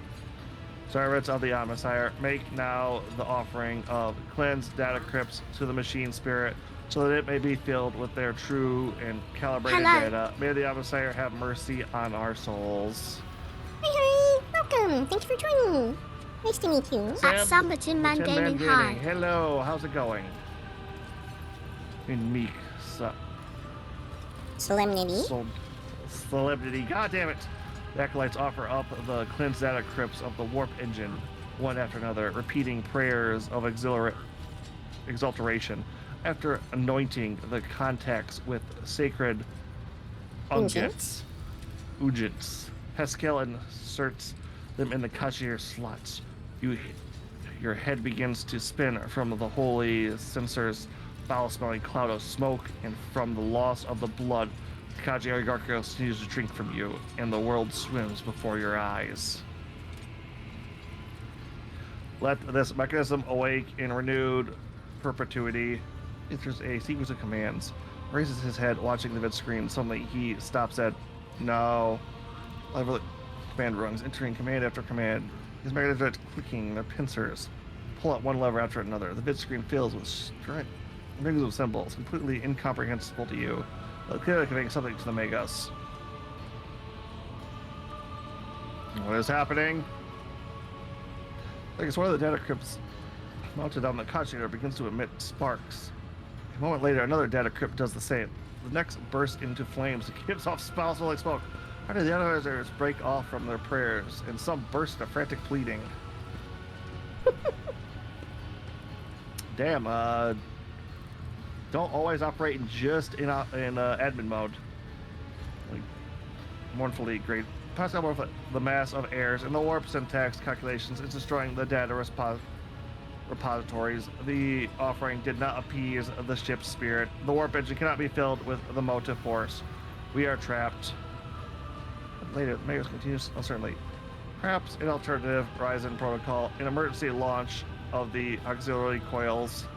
Servants of the Omnisire, make now the offering of cleansed data crypts to the machine spirit, so that it may be filled with their true and calibrated Hello. data. May the Omnisire have mercy on our souls. Hi, welcome. Thanks for joining. Nice to meet you. At Samba Tin Man Tin Man Gaming High. Hello, how's it going? In meek Solemnity. solemnity. God damn it! The acolytes offer up the cleansed data crypts of the warp engine, one after another, repeating prayers of exaltation. After anointing the contacts with sacred Unguents. ungents, Pascal inserts them in the cashier slots. Your head begins to spin from the holy censer's foul-smelling cloud of smoke, and from the loss of the blood, the Kaji Gargoyle continues to drink from you, and the world swims before your eyes. Let this mechanism awake in renewed perpetuity. Enters a sequence of commands. Raises his head, watching the vid screen. Suddenly, he stops at no. Level command rungs, entering command after command. His mechanisms clicking their pincers. Pull out one lever after another. The vid screen fills with strings of symbols, completely incomprehensible to you. Clearly conveying something to the Magus. What is happening? I guess one of the data crypts mounted on the conjugator begins to emit sparks. A moment later, another data crypt does the same. The next bursts into flames and gives off spouts like smoke. How did the others break off from their prayers, and some burst into frantic pleading? Damn, don't always operate in admin mode. Like, mournfully great. Pascal Morph, the mass of errors and the warp syntax calculations is destroying the data repositories. The offering did not appease the ship's spirit. The warp engine cannot be filled with the motive force. We are trapped. Later, the Magus continues uncertainly. Perhaps an alternative Horizon protocol, an emergency launch of the auxiliary coils.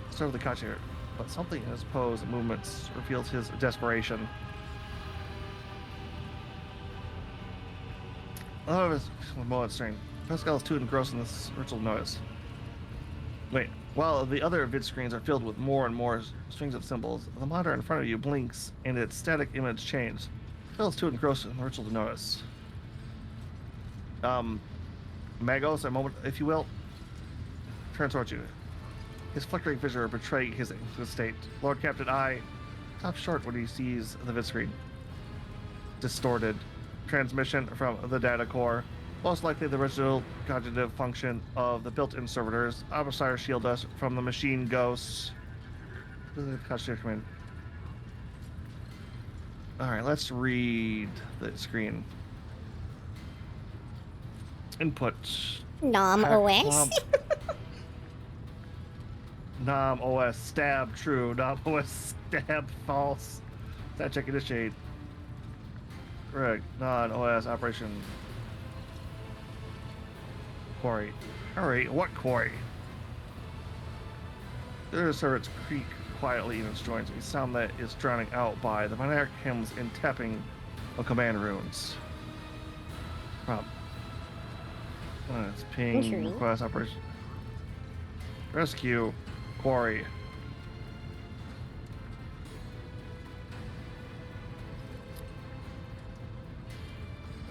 Serve the Kachi, but something in his pose and movements reveals his desperation. Out of his moment strain, Pascal is too engrossed in this ritual noise. Wait, while the other vid screens are filled with more and more strings of symbols, the monitor in front of you blinks and its static image changes. Pascal is too engrossed in the ritual to notice. Magos, a moment, if you will, turns towards you. His flickering vision betrays his state. Lord Captain I stops short when he sees the vid screen. Distorted. Transmission from the data core. Most likely the original cognitive function of the built-in servitors. Omnisire shield us from the machine ghosts. Alright, let's read the screen. Input. Nom OS. Nom OS stab true. Nom OS stab false. Stat check initiate. Correct. Non OS operation. Quarry. Alright, what quarry? The servants creak quietly in its joints, a sound that is drowning out by the monarch hymns and tapping of command runes. It's ping, request, operation. Rescue, quarry.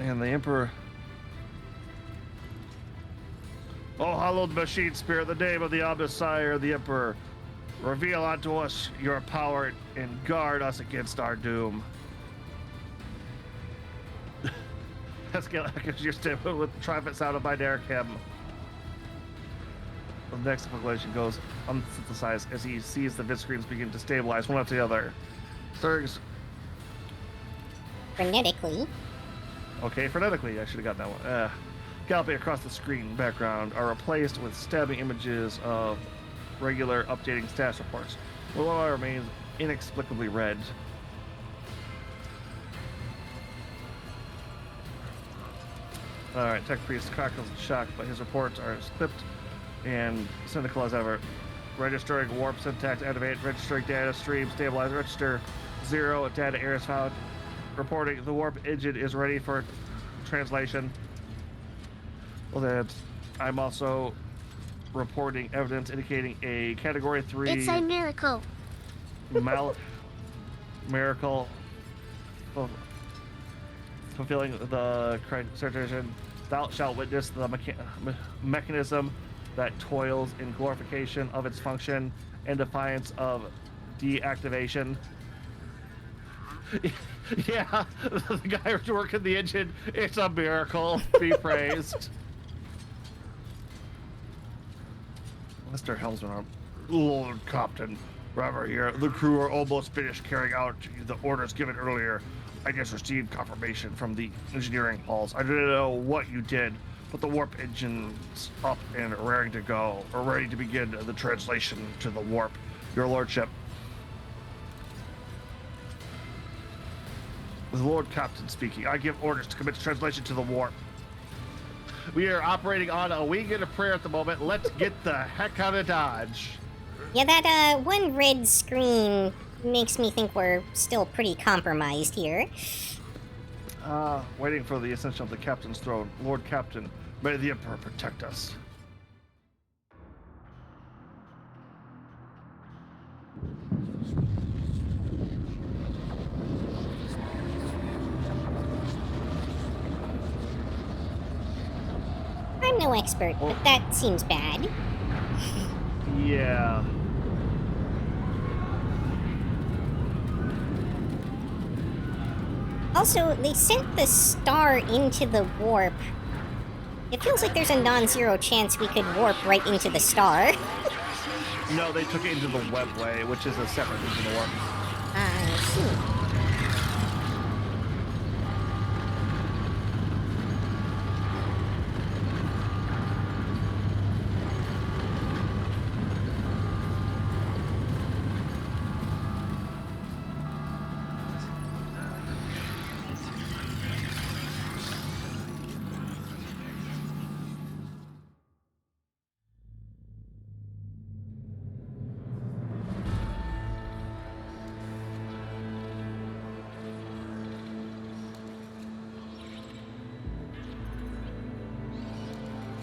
And the Emperor. Oh, hallowed machine spirit, the name of the Omnisire, the Emperor. Reveal unto us your power and guard us against our doom. Pascal echoes your statement with the triumphant sound of binary chem. The next calculation goes unsynthesized as he sees the vid screens begin to stabilize one after the other. Sturgs. Frenetically. Okay, frenetically, I should have gotten that one. Galloping across the screen background are replaced with stabbing images of regular updating status reports. The one remains inexplicably red. Alright, Tech Priest crackles in shock, but his reports are clipped and cynical as ever. Registering warp syntax activate, registering data stream stabilize, register 0 data errors found. Reporting the warp engine is ready for translation. Well, then I'm also reporting evidence indicating a category 3 It's a miracle. miracle fulfilling the criteria. Thou shalt witness the mechanism that toils in glorification of its function and defiance of deactivation. Yeah, the guy who's working the engine, it's a miracle. Be praised. Mr. Helmsman, Lord Captain, Robert here. The crew are almost finished carrying out the orders given earlier. I just received confirmation from the engineering halls. I didn't know what you did, but the warp engine's up and raring to go, or ready to begin the translation to the warp. Your Lordship. The Lord Captain speaking. I give orders to commit translation to the warp. We are operating on a wing and a prayer at the moment. Let's get the heck out of Dodge. Yeah, that one red screen makes me think we're still pretty compromised here. Waiting for the ascension of the captain's throne. Lord Captain, may the Emperor protect us. I'm no expert, but that seems bad. Yeah. Also, they sent the star into the warp. It feels like there's a non-zero chance we could warp right into the star. No, they took it into the webway, which is a separate into the warp. I see.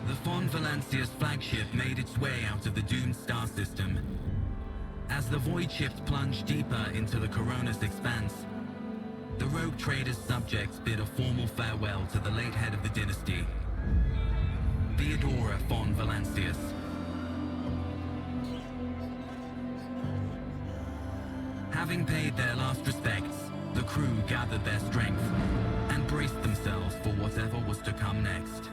The Von Valancia's flagship made its way out of the doomed star system. As the void ships plunged deeper into the Corona's expanse, the rogue trader's subjects bid a formal farewell to the late head of the dynasty, Theodora von Valancius. Having paid their last respects, the crew gathered their strength and braced themselves for whatever was to come next.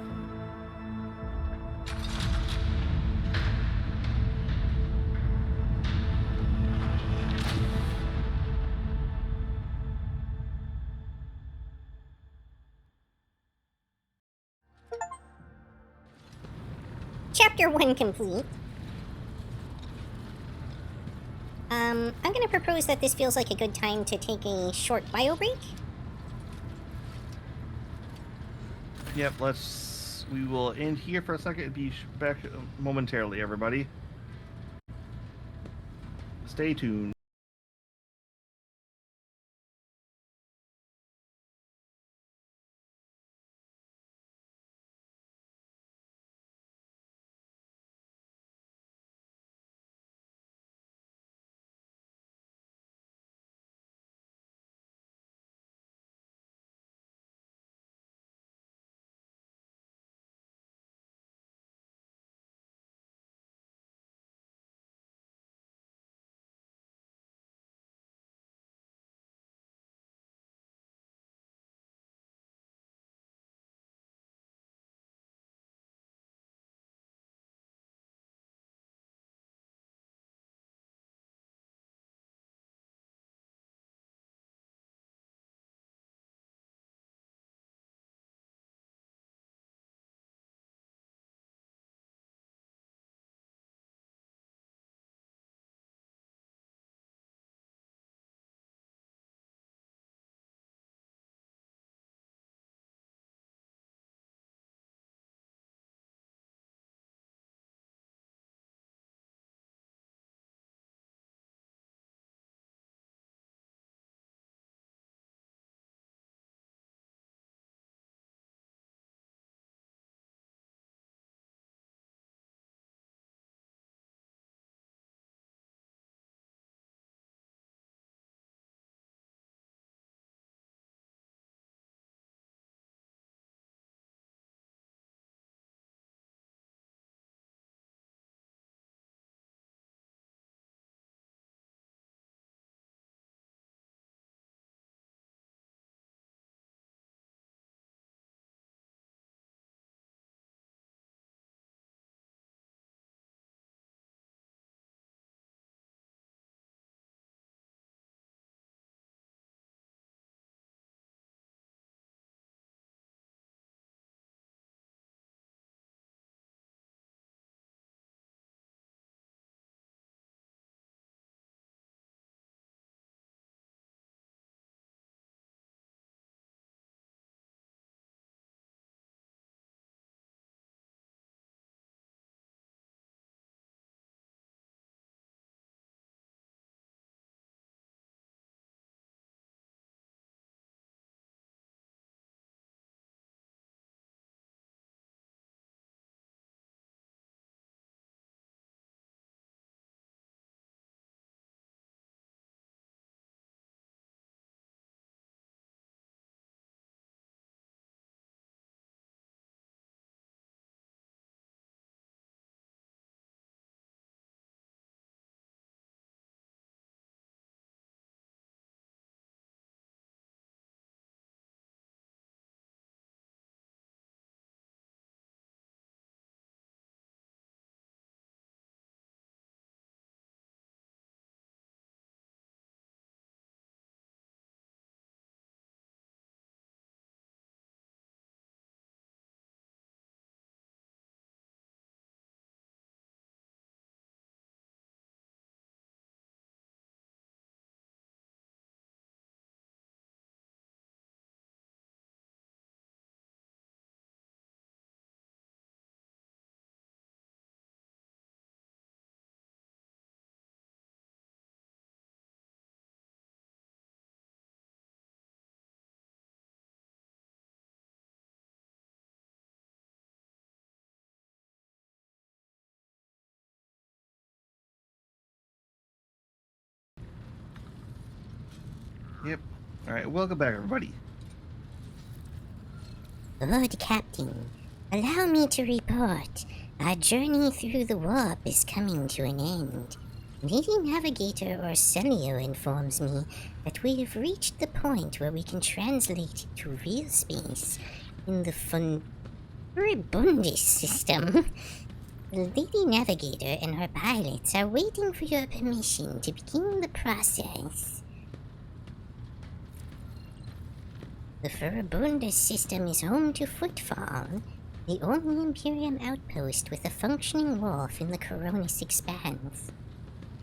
Chapter 1 complete. I'm gonna propose that this feels like a good time to take a short bio break. Yep, we will end here for a second and be back momentarily, everybody. Stay tuned. Yep. Alright, welcome back, everybody. Lord Captain, allow me to report. Our journey through the warp is coming to an end. Lady Navigator Orselio informs me that we have reached the point where we can translate to real space in the Furibundus system. The Lady Navigator and her pilots are waiting for your permission to begin the process. The Furibundus system is home to Footfall, the only Imperium outpost with a functioning wharf in the Coronis Expanse.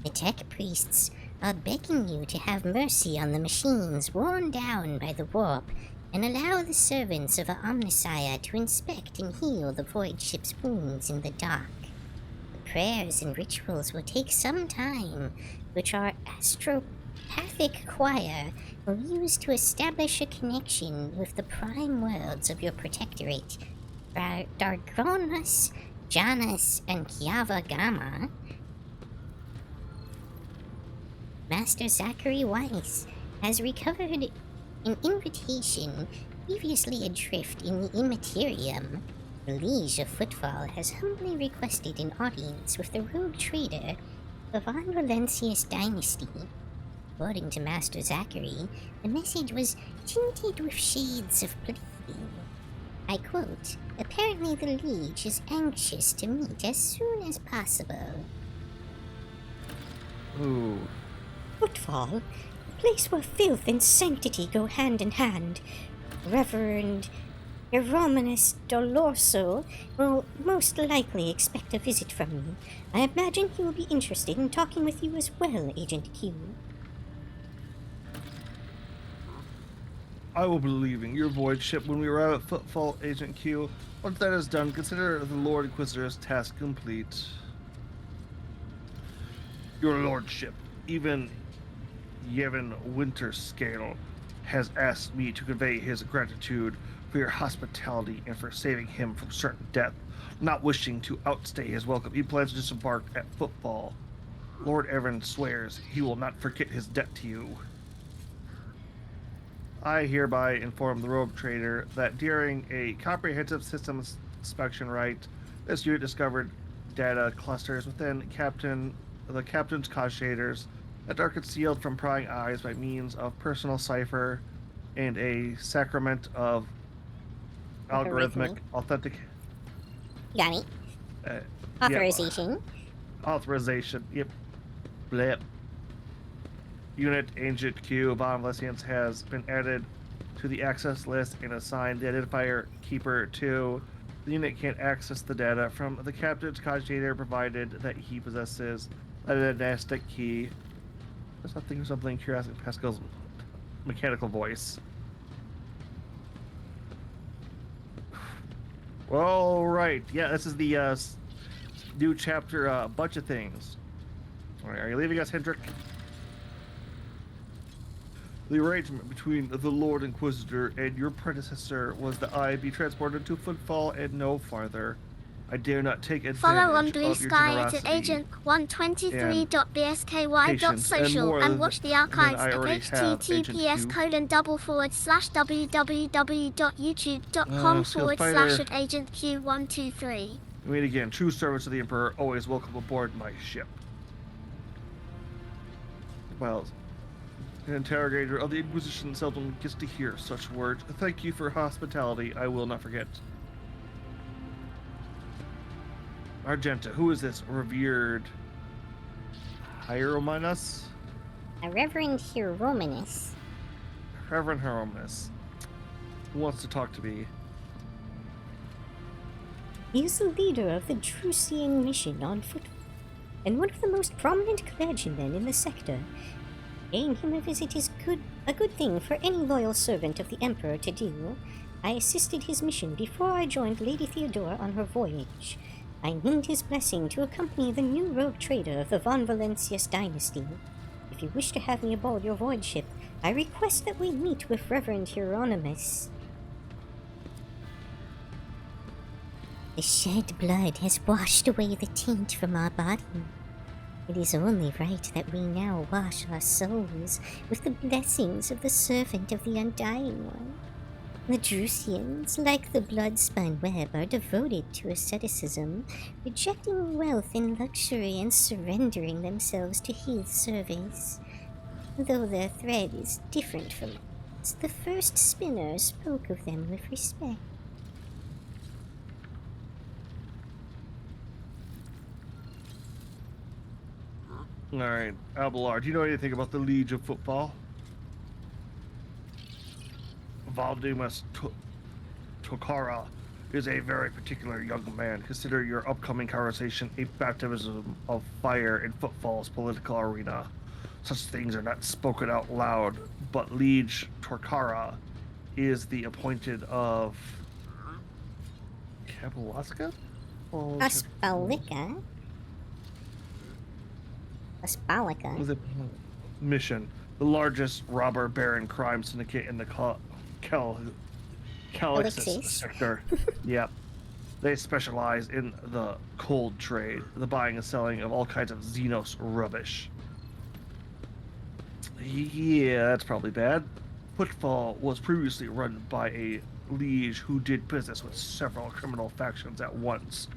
The tech priests are begging you to have mercy on the machines worn down by the warp and allow the servants of Omnissiah to inspect and heal the void ship's wounds in the dock. The prayers and rituals will take some time, which our astropathic choir will use to establish a connection with the prime worlds of your protectorate, Dargronus, Janus, and Kiava Gamma. Master Zachary Weiss has recovered an invitation previously adrift in the Immaterium. The Liege of Footfall has humbly requested an audience with the rogue trader of Von Valencius dynasty. According to Master Zachary, the message was tinted with shades of pleading. I quote, "Apparently the Liege is anxious to meet as soon as possible." Ooh. Footfall, a place where filth and sanctity go hand in hand. Reverend Hieronymus Dolorso will most likely expect a visit from me. I imagine he will be interested in talking with you as well, Agent Q. I will be leaving your void ship when we arrive at Footfall, Agent Q. Once that is done, consider the Lord Inquisitor's task complete. Your Lordship, even Yevon Winterscale has asked me to convey his gratitude for your hospitality and for saving him from certain death. Not wishing to outstay his welcome, he plans to disembark at Footfall. Lord Evan swears he will not forget his debt to you. I hereby inform the rogue trader that during a comprehensive systems inspection right, this unit discovered data clusters within the captain's cause shaders that are concealed from prying eyes by means of personal cipher and a sacrament of algorithmic authentic. Got me. Authorization. Authorization. Yep. Blip. Unit Agent Q Von Valencius has been added to the access list and assigned the identifier Keeper 2. The unit can't access the data from the captain's cogitator provided that he possesses a dynastic key. There's something Curiosity Pascal's mechanical voice. All right. Yeah, this is the new chapter, bunch of things. All right, are you leaving us, Hendrik? The arrangement between the Lord Inquisitor and your predecessor was that I be transported to Footfall and no farther. I dare not take advantage Follow on of your Bluesky generosity. at agent123.bsky.social and watch the archives at https://www.youtube.com/@agentq123. Meet again. True servants of the Emperor always welcome aboard my ship. Well, an interrogator of the Inquisition seldom gets to hear such words. Thank you for hospitality. I will not forget. Argenta, who is this revered Hierominus? Reverend Hierominus. Reverend Hierominus. Who wants to talk to me? He is the leader of the Drusian mission on foot, and one of the most prominent clergymen in the sector. Paying him a visit is a good thing for any loyal servant of the Emperor to do. I assisted his mission before I joined Lady Theodora on her voyage. I need his blessing to accompany the new rogue trader of the Von Valencius dynasty. If you wish to have me aboard your void ship, I request that we meet with Reverend Hieronymus. The shed blood has washed away the taint from our body. It is only right that we now wash our souls with the blessings of the servant of the Undying One. The Drusians, like the blood-spun web, are devoted to asceticism, rejecting wealth and luxury and surrendering themselves to his service. Though their thread is different from ours, the first spinner spoke of them with respect. Alright, Abelard, do you know anything about the Liege of Footfall? Valdemas Tokara is a very particular young man. Consider your upcoming conversation a baptism of fire in Footfall's political arena. Such things are not spoken out loud, but Liege Torkara is the appointed of Kabalaska? Aspalica? Aspalica? Was it mission? The largest robber baron crime syndicate in the Calixis sector. Yep. They specialize in the cold trade, the buying and selling of all kinds of Xenos rubbish. Yeah, that's probably bad. Footfall was previously run by a liege who did business with several criminal factions at once,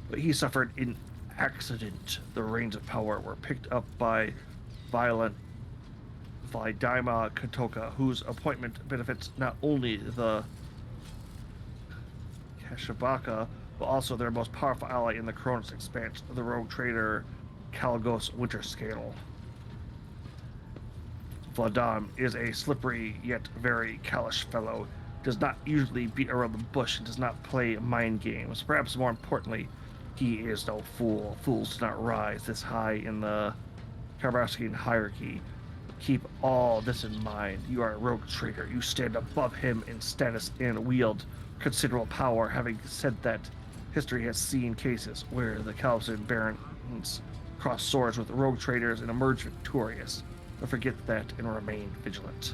but he suffered an accident. The reins of power were picked up by violent Vidaima Katoka, whose appointment benefits not only the Kashabaka, but also their most powerful ally in the Cronus Expanse, the rogue trader Kalgos Winterscale. Vladam is a slippery yet very callous fellow, does not usually beat around the bush, and does not play mind games. Perhaps more importantly, he is no fool. Fools do not rise this high in the Karabaskian hierarchy. Keep all this in mind. You are a rogue trader. You stand above him in status and wield considerable power. Having said that, history has seen cases where the Calvin barons cross swords with rogue traders and emerge victorious. Don't forget that and remain vigilant.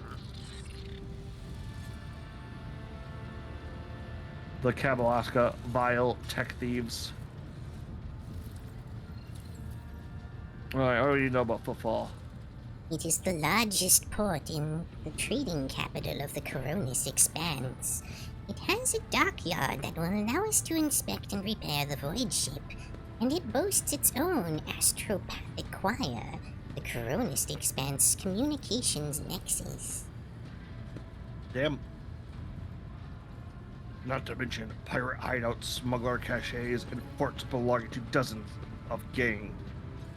The Kabalaska, vile tech thieves. Alright, I already know about Footfall. It is the largest port in the trading capital of the Coronis Expanse. It has a dockyard that will allow us to inspect and repair the void ship, and it boasts its own astropathic choir, the Coronis Expanse Communications Nexus. Damn. Not to mention pirate hideouts, smuggler caches, and forts belonging to dozens of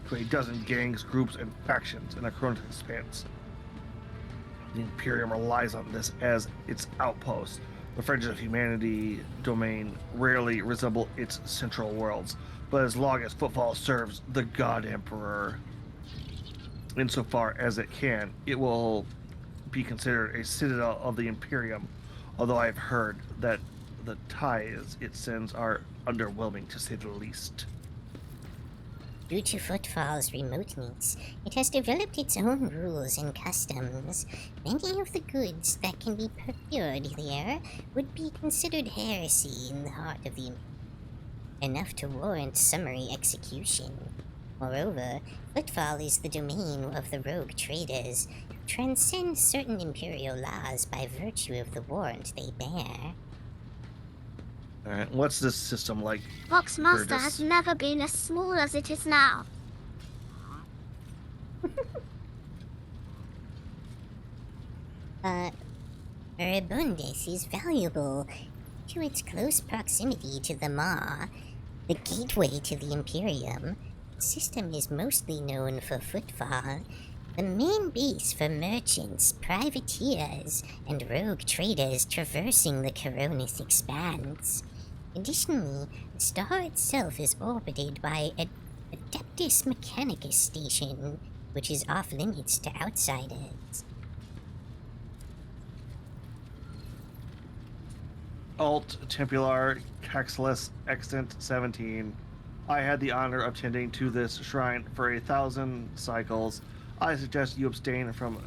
to a dozen gangs, groups, and factions in the Cronus Expanse. The Imperium relies on this as its outpost. The Fringes of Humanity domain rarely resemble its central worlds, but as long as Footfall serves the God Emperor, insofar as it can, it will be considered a citadel of the Imperium, although I've heard that the ties it sends are underwhelming, to say the least. Due to Footfall's remoteness, it has developed its own rules and customs. Many of the goods that can be procured there would be considered heresy in the heart of the Imperium, enough to warrant summary execution. Moreover, Footfall is the domain of the rogue traders, who transcend certain Imperial laws by virtue of the warrant they bear. Alright, what's this system like? Boxmaster Burgess? has never been as small as it is now. Erebundis is valuable to its close proximity to the Maw, the gateway to the Imperium. The system is mostly known for Footfall, the main base for merchants, privateers, and rogue traders traversing the Coronis Expanse. Additionally, the star itself is orbited by Adeptus Mechanicus Station, which is off-limits to outsiders. Alt Tempular Caxless Extant 17. I had the honor of tending to this shrine for 1,000 cycles. I suggest you abstain from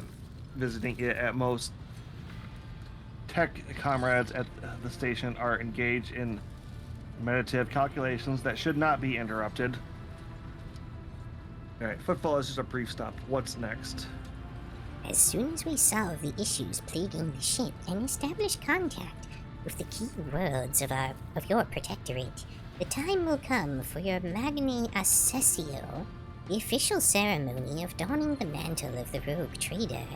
visiting it at most. Tech comrades at the station are engaged in meditative calculations that should not be interrupted. Alright, Footfall is just a brief stop. What's next? As soon as we solve the issues plaguing the ship and establish contact with the key worlds of your protectorate, the time will come for your Magni Accessio, the official ceremony of donning the mantle of the rogue trader.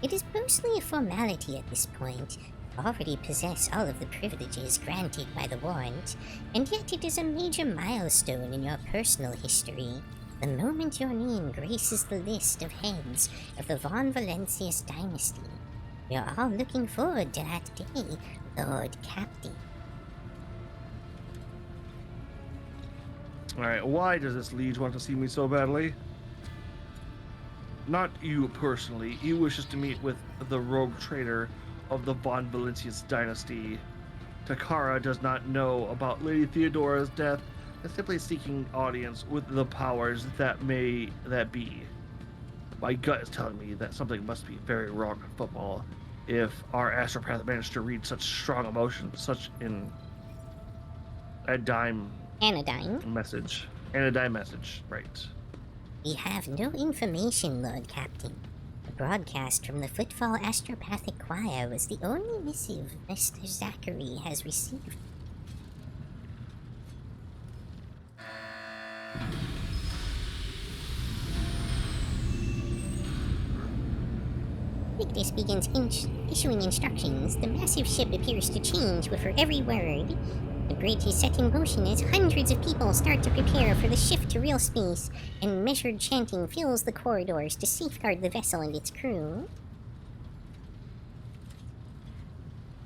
It is mostly a formality at this point. You already possess all of the privileges granted by the warrant, and yet it is a major milestone in your personal history. The moment your name graces the list of heads of the Von Valencius dynasty. We are all looking forward to that day, Lord Captain. Alright, why does this liege want to see me so badly? Not you personally. He wishes to meet with the rogue trader of the Von Valencius dynasty. Takara does not know about Lady Theodora's death and simply seeking audience with the powers that be. My gut is telling me that something must be very wrong in football if our astropath managed to read such strong emotions, such in Anodyne. message. Anodyne message, right. We have no information, Lord Captain. The broadcast from the Footfall Astropathic Choir was the only missive Mr. Zachary has received. Victus begins issuing instructions. The massive ship appears to change with her every word. The bridge is set in motion as hundreds of people start to prepare for the shift to real space, and measured chanting fills the corridors to safeguard the vessel and its crew.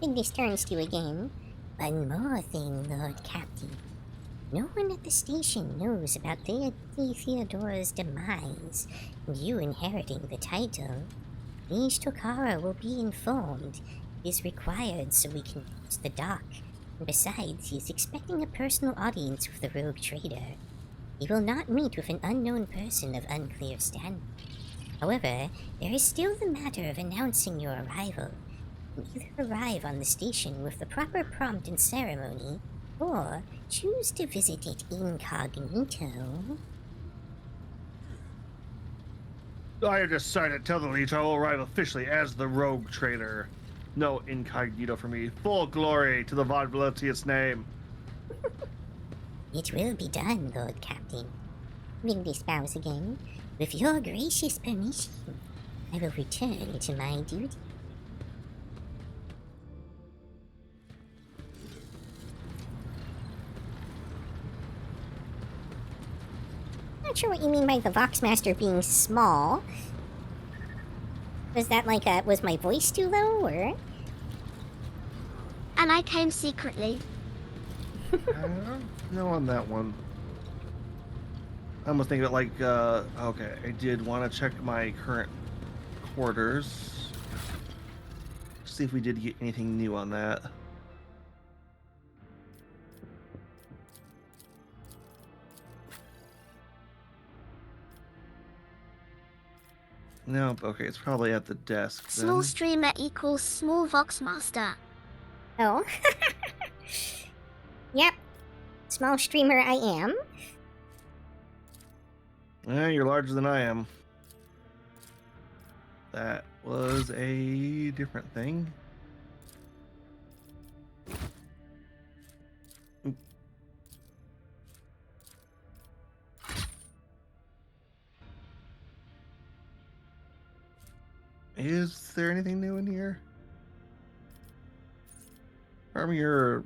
Victus turns to you again. One more thing, Lord Captain. No one at the station knows about Lady Theodora's demise, and you inheriting the title. Liege Tokara will be informed. It is required so we can use the dock. And besides, he is expecting a personal audience with the rogue trader. He will not meet with an unknown person of unclear standing. However, there is still the matter of announcing your arrival. You can either arrive on the station with the proper prompt and ceremony, or choose to visit it incognito. I have decided to tell the liege I will arrive officially as the rogue trader. No incognito for me. Full glory to the Von Valencius name. It will be done, Lord Captain. Victus bows again. With your gracious permission, I will return to my duty. Not sure what you mean by the Voxmaster being small. Was that like was my voice too low, or? And I came secretly. No on that one. I almost think of it like, okay, I did want to check my current quarters. See if we did get anything new on that. Nope, okay, it's probably at the desk then. Small streamer equals small Voxmaster. Oh. Yep. Small streamer I am. You're larger than I am. That was a different thing. Is there anything new in here? From your...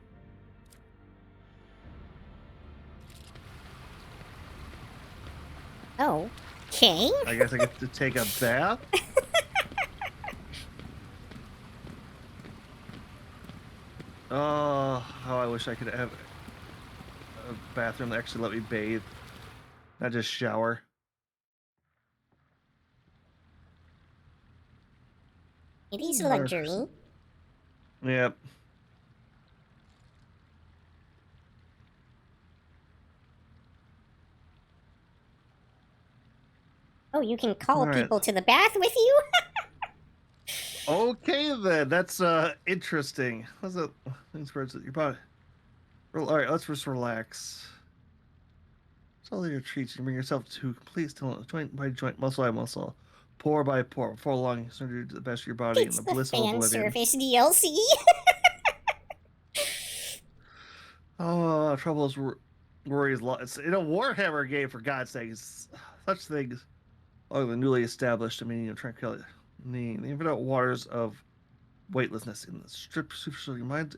Oh. Okay. I guess I get to take a bath? Oh, how I wish I could have a bathroom that actually let me bathe, not just shower. It is a luxury. Yep. Oh, you can call All right. people to the bath with you? Okay then, that's interesting. What's that? Things where it's your body. All right, let's just relax. Slowly retreat and bring yourself to complete stillness, joint by joint, muscle by muscle, pore by pore, before long you surrender to the best of your body It's in the the bliss of fan oblivion. service DLC. Oh, trouble is worries. It's in a Warhammer game, for God's sake. Such things are the newly established dominion of tranquility. The infinite waters of weightlessness in the strip superficially mind.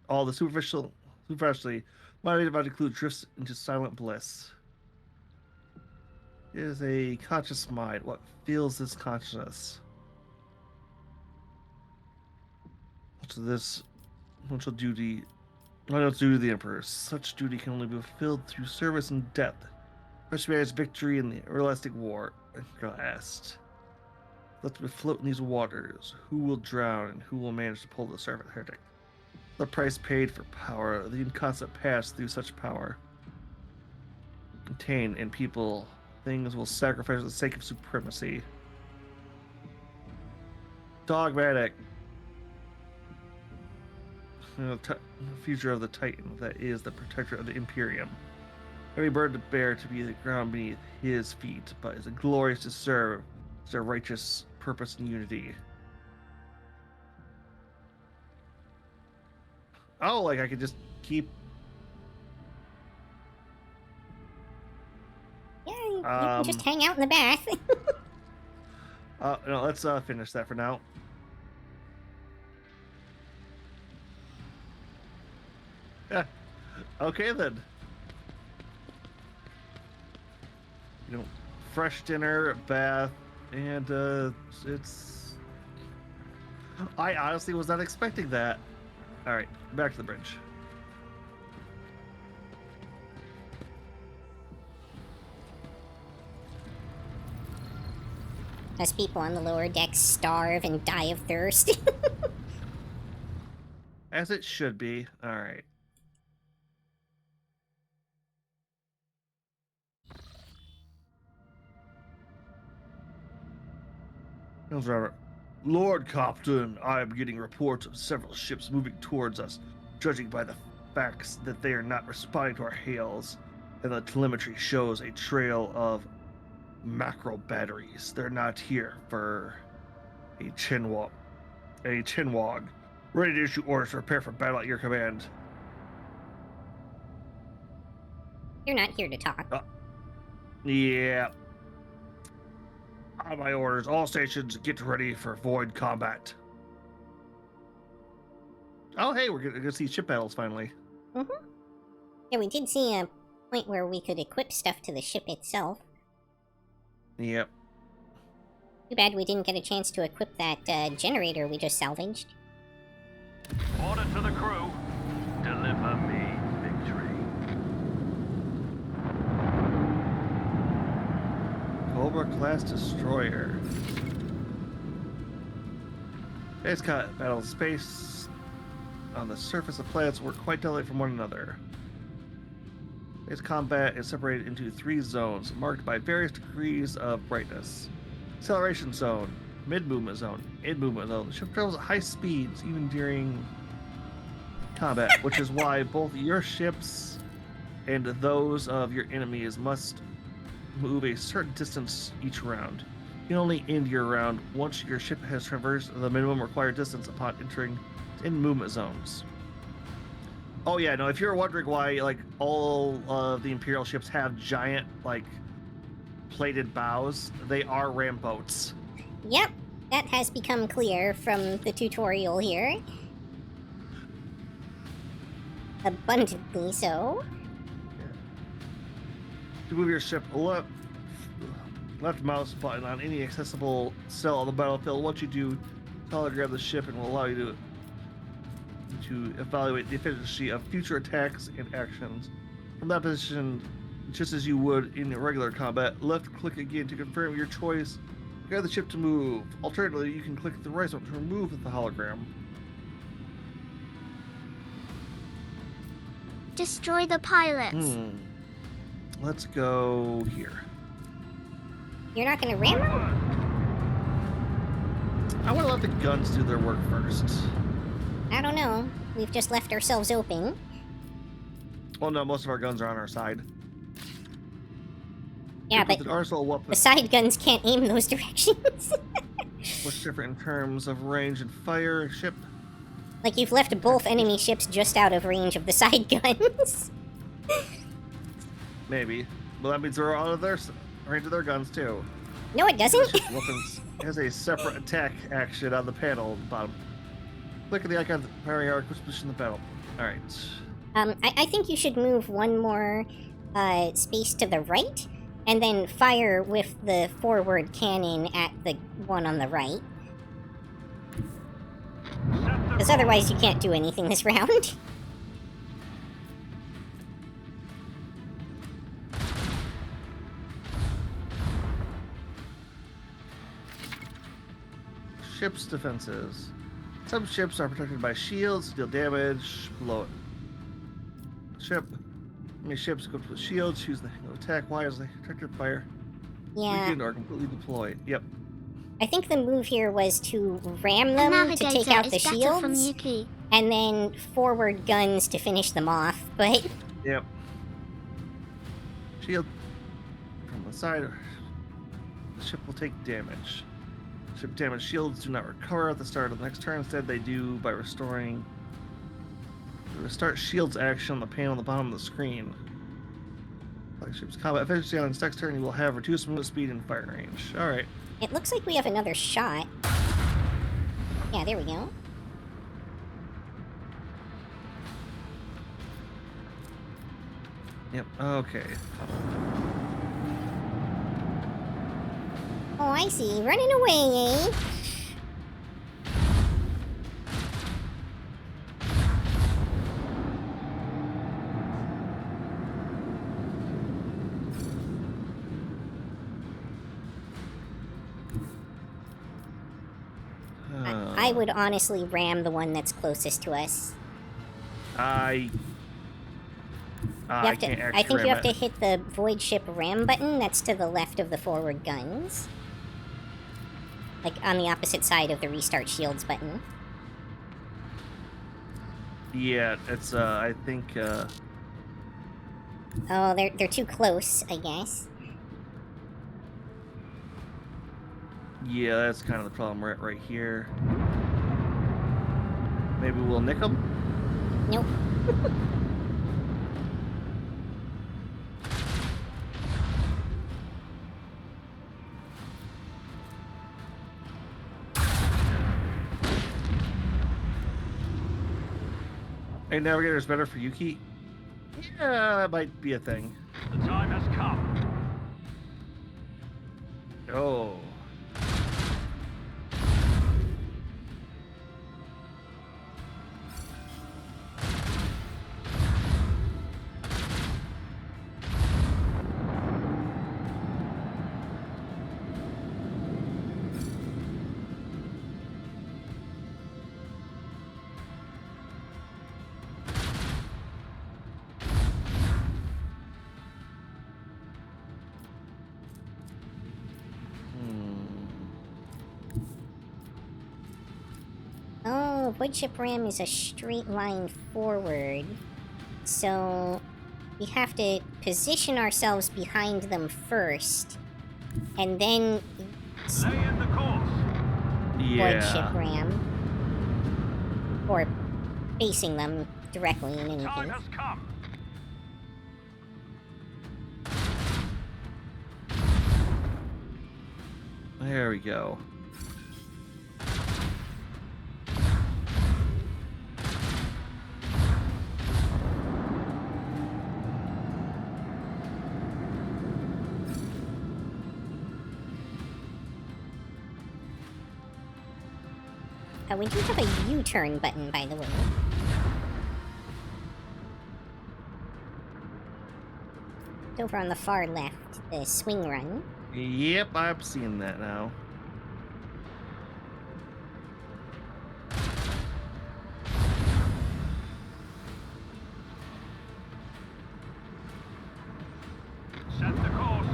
All the superficially mind about to include drifts into silent bliss. It is a conscious mind. What feels this consciousness? Much of this, much of duty. Why not due to the Emperor? Such duty can only be fulfilled through service and death. Such man's victory in the everlasting war. Girl asked. Let me float in these waters. Who will drown and who will manage to pull the servant heretic? The price paid for power, the inconstant pass through such power. Contain in people, things will sacrifice for the sake of supremacy. Dogmatic. The future of the Titan that is the protector of the Imperium. Every burden to bear to be the ground beneath his feet, but is glorious to serve their righteous purpose and unity. Oh, like I could just keep. Yeah, you can just hang out in the bath. No, let's finish that for now. Yeah. Okay then. You know, fresh dinner, bath, and it's. I honestly was not expecting that. All right, back to the bridge. As people on the lower decks starve and die of thirst. As it should be. All right. Hills Robert. Lord Captain, I am getting reports of several ships moving towards us, judging by the facts that they are not responding to our hails, and the telemetry shows a trail of macro batteries. They're not here for a chinwag, ready to issue orders to prepare for battle at your command. You're not here to talk. Yeah. On my orders, all stations get ready for void combat. Oh, hey, we're gonna see ship battles finally. Yeah, we did see a point where we could equip stuff to the ship itself. Yep. Too bad we didn't get a chance to equip that generator we just salvaged. Order to the crew. Deliver me victory. Cobra-class destroyer. Space battle space on the surface of planets work quite differently from one another. Space combat is separated into 3 zones, marked by various degrees of brightness. Acceleration zone, mid-movement zone, in-movement zone. The ship travels at high speeds, even during combat, which is why both your ships and those of your enemies must move a certain distance each round. You can only end your round once your ship has traversed the minimum required distance upon entering in-movement zones. Oh yeah, no, if you're wondering why, like, all of the Imperial ships have giant, like, plated bows, they are ram boats. Yep, that has become clear from the tutorial here. Abundantly so. To move your ship, left mouse button on any accessible cell on the battlefield. Once you do, telegraph the ship and will allow you to evaluate the efficiency of future attacks and actions. From that position, just as you would in regular combat, left click again to confirm your choice. Guide the ship to move. Alternatively, you can click the right button to remove the hologram. Destroy the pilots. Let's go here. You're not gonna ram them? I want to let the guns do their work first. I don't know. We've just left ourselves open. Well, no, most of our guns are on our side. Yeah, Ship but with an arsenal of the weapons. side guns can't aim those directions. What's different in terms of range and fire? Ship. Like, you've left both enemy ships just out of range of the side guns. Maybe. Well, that means they're out of their range of their guns too. No, it doesn't. Ship weapons has a separate attack action on the panel at the bottom. Click on the icon firing arc, which position the battle. All right. I think you should move one more space to the right, and then fire with the forward cannon at the one on the right. Because otherwise you can't do anything this round. Ship's defenses. Some ships are protected by shields, deal damage below it. Ship. Many ships equipped with shields choose the angle of attack. Why is the protected fire? Yeah. Weakened or completely deployed. Yep. I think the move here was to ram them to take Navigator out the is better from shields, Yuki. and then forward guns to finish them off, but... Yep. Shield from the side. The ship will take damage. Ship damage shields do not recover at the start of the next turn. Instead, they do by restoring. Restart shields action on the panel on the bottom of the screen. Like ship's combat efficiency on its next turn, you will have reduced movement speed and fire range. All right. It looks like we have another shot. Yeah, there we go. Yep. Okay. Oh, I see. Running away, eh? I would honestly ram the one that's closest to us. I I can't actually think you ram have to it. hit the void ship ram button that's to the left of the forward guns. Like on the opposite side of the restart shields button. Yeah, it's I think Oh, they're too close, I guess. yeah, that's kind of the problem right here. Maybe we'll nick them. Nope. Hey, Navigator is better for Yuki. Yeah, that might be a thing. The time has come. Oh. Oh, void ship ram is a straight line forward. So we have to position ourselves behind them first, and then Lay in the course. void ship Yeah. ram. Or facing them directly in any Time case. has come. There we go. We do have a U-turn button, by the way. It's over on the far left, the swing run. Yep, I've seen that now. Set the course.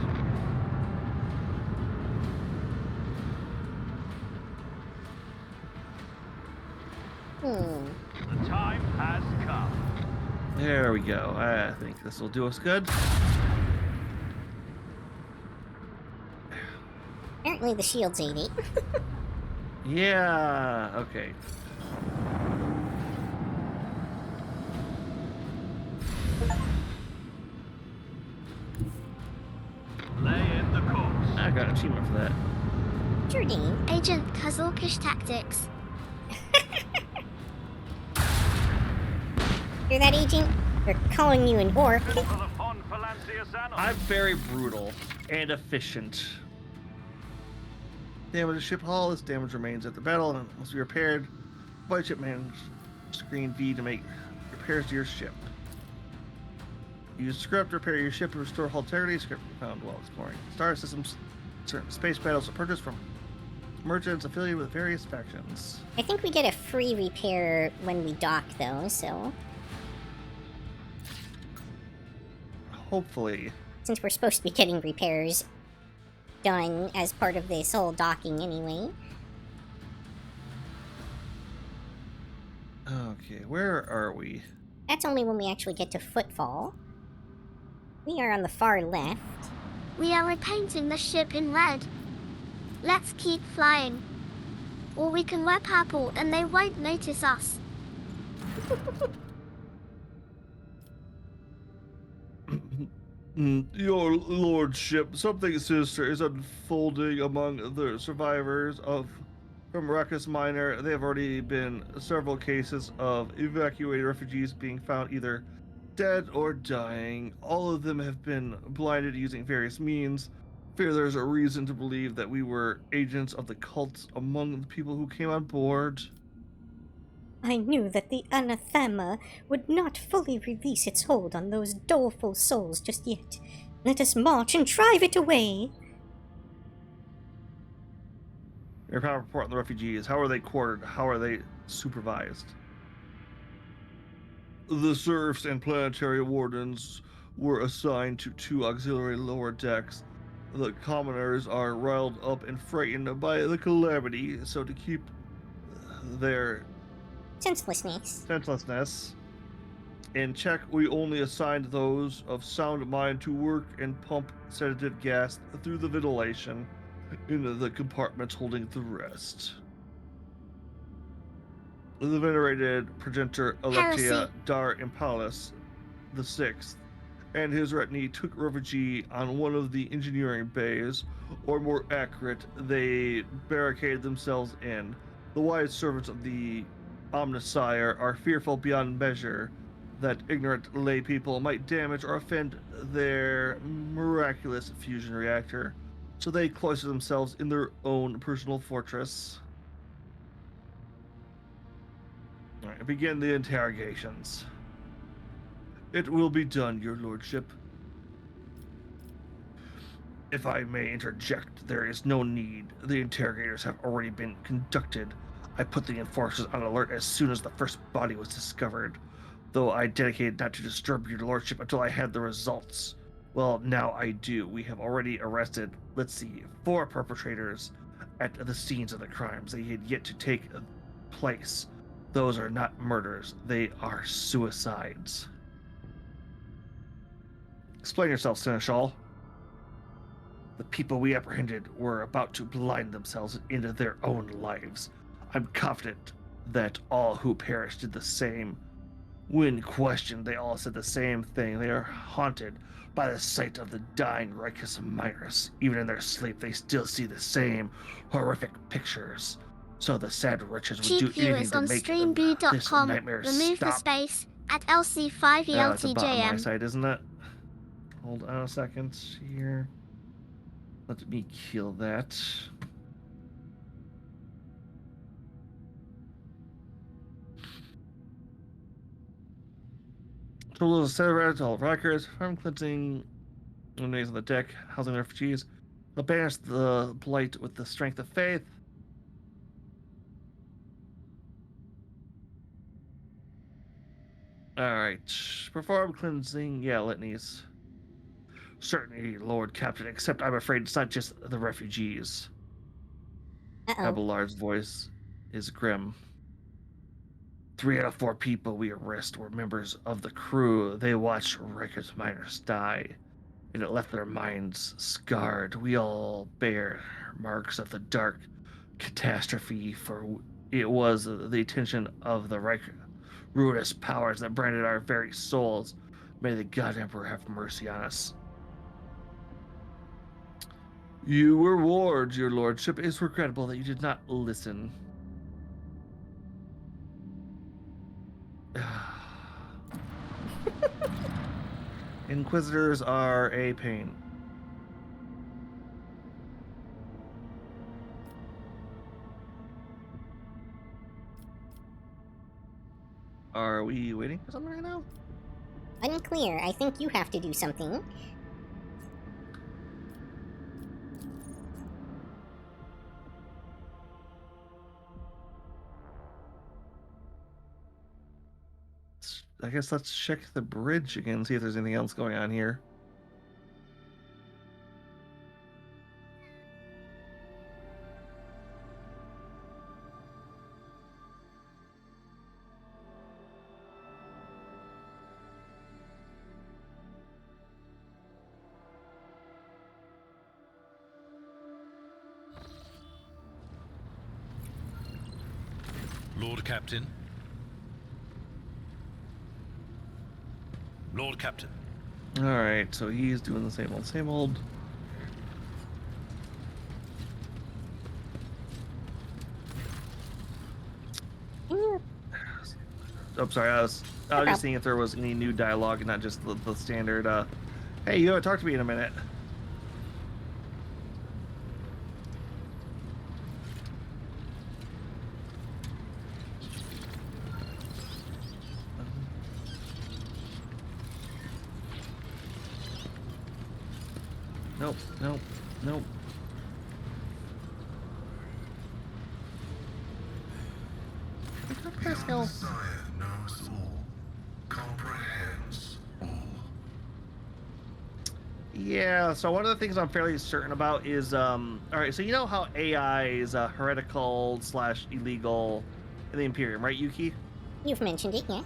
The time has come. There we go. I think this will do us good. Apparently the shields ate it. Yeah, okay. Lay in the course. I got an achievement for that. Sure, Dean. Agent Kazorkish Tactics. Hear that, Agent? They're calling you an orc. For the Von Valancius Annals. I'm very brutal and efficient. Damage to ship hull. This damage remains at the battle and must be repaired. Void ship manage screen V to make repairs to your ship. Use script to repair your ship and restore hull integrity. Script found while exploring star systems. Certain space battles are purchased from merchants affiliated with various factions. I think we get a free repair when we dock, though, so... Hopefully. Since we're supposed to be getting repairs done as part of this whole docking anyway. Okay, where are we? That's only when we actually get to Footfall. We are on the far left. We are repainting the ship in red. Let's keep flying. Or we can wear purple and they won't notice us. Your lordship, something sinister is unfolding among the survivors from Ruckus Minor. There have already been several cases of evacuated refugees being found either dead or dying. All of them have been blinded using various means. Fear there's a reason to believe that we were agents of the cults among the people who came on board. I knew that the anathema would not fully release its hold on those doleful souls just yet. Let us march and drive it away. Your power report on the refugees. How are they quartered? How are they supervised? The serfs and planetary wardens were assigned to 2 auxiliary lower decks. The commoners are riled up and frightened by the calamity, so to keep their senselessness in check, we only assigned those of sound mind to work and pump sedative gas through the ventilation into the compartments holding the rest. The venerated progenitor Electia Dar Impalis the Sixth and his retinue took refuge on one of the engineering bays, or more accurate, they barricaded themselves in. The wise servants of the Omnisire are fearful beyond measure that ignorant lay people might damage or offend their miraculous fusion reactor, so they cloister themselves in their own personal fortress. All right, begin the interrogations. It will be done, your lordship. If I may interject, there is no need. The interrogators have already been conducted. I put the enforcers on alert as soon as the first body was discovered, though I dedicated not to disturb your lordship until I had the results. Well, now I do. We have already arrested, 4 perpetrators at the scenes of the crimes. They had yet to take place. Those are not murders. They are suicides. Explain yourself, Seneschal. The people we apprehended were about to blind themselves into their own lives. I'm confident that all who perished did the same. When questioned, they all said the same thing. They are haunted by the sight of the dying Ricus Minors. Even in their sleep, they still see the same horrific pictures. So the sad wretches would do anything to make this nightmare Remove stop. the space at LC5ELTJM. It's the bottom of my side, isn't it? Hold on a second here. Let me kill that. Total is set of all records from cleansing enemies on the deck, housing refugees. They'll banish the blight with the strength of faith. Alright. Perform cleansing, litanies. Certainly, Lord Captain, except I'm afraid it's not just the refugees. Abelard's voice is grim. 3 out of 4 people we arrest were members of the crew. They watched Rikers Miners die. and it left their minds scarred. We all bear marks of the dark catastrophe, for it was the attention of the ruinous powers that branded our very souls. May the God Emperor have mercy on us. You were warned, your lordship. It is regrettable that you did not listen. Inquisitors are a pain. Are we waiting for something right now? Unclear. I think you have to do something. I guess let's check the bridge again, see if there's anything else going on here. Lord Captain. Lord Captain. Alright, so he's doing the same old, same old. Oh, sorry, I was just seeing if there was any new dialogue and not just the standard, hey, you haven't talked to me in a minute. Nope, nope, nope. The Messiah knows all, comprehends all. Yeah, so one of the things I'm fairly certain about is, alright, so you know how AI is heretical / illegal in the Imperium, right, Yuki? You've mentioned it, yes.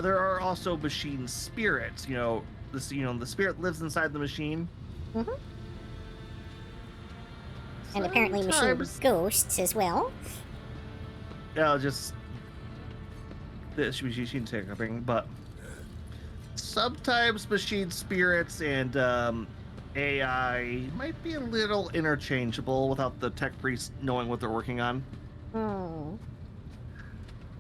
There are also machine spirits, the spirit lives inside the machine. Mm-hmm. And apparently machine ghosts as well. Yeah, just this machine tinkering, but sometimes machine spirits and AI might be a little interchangeable without the tech priest knowing what they're working on. Hmm.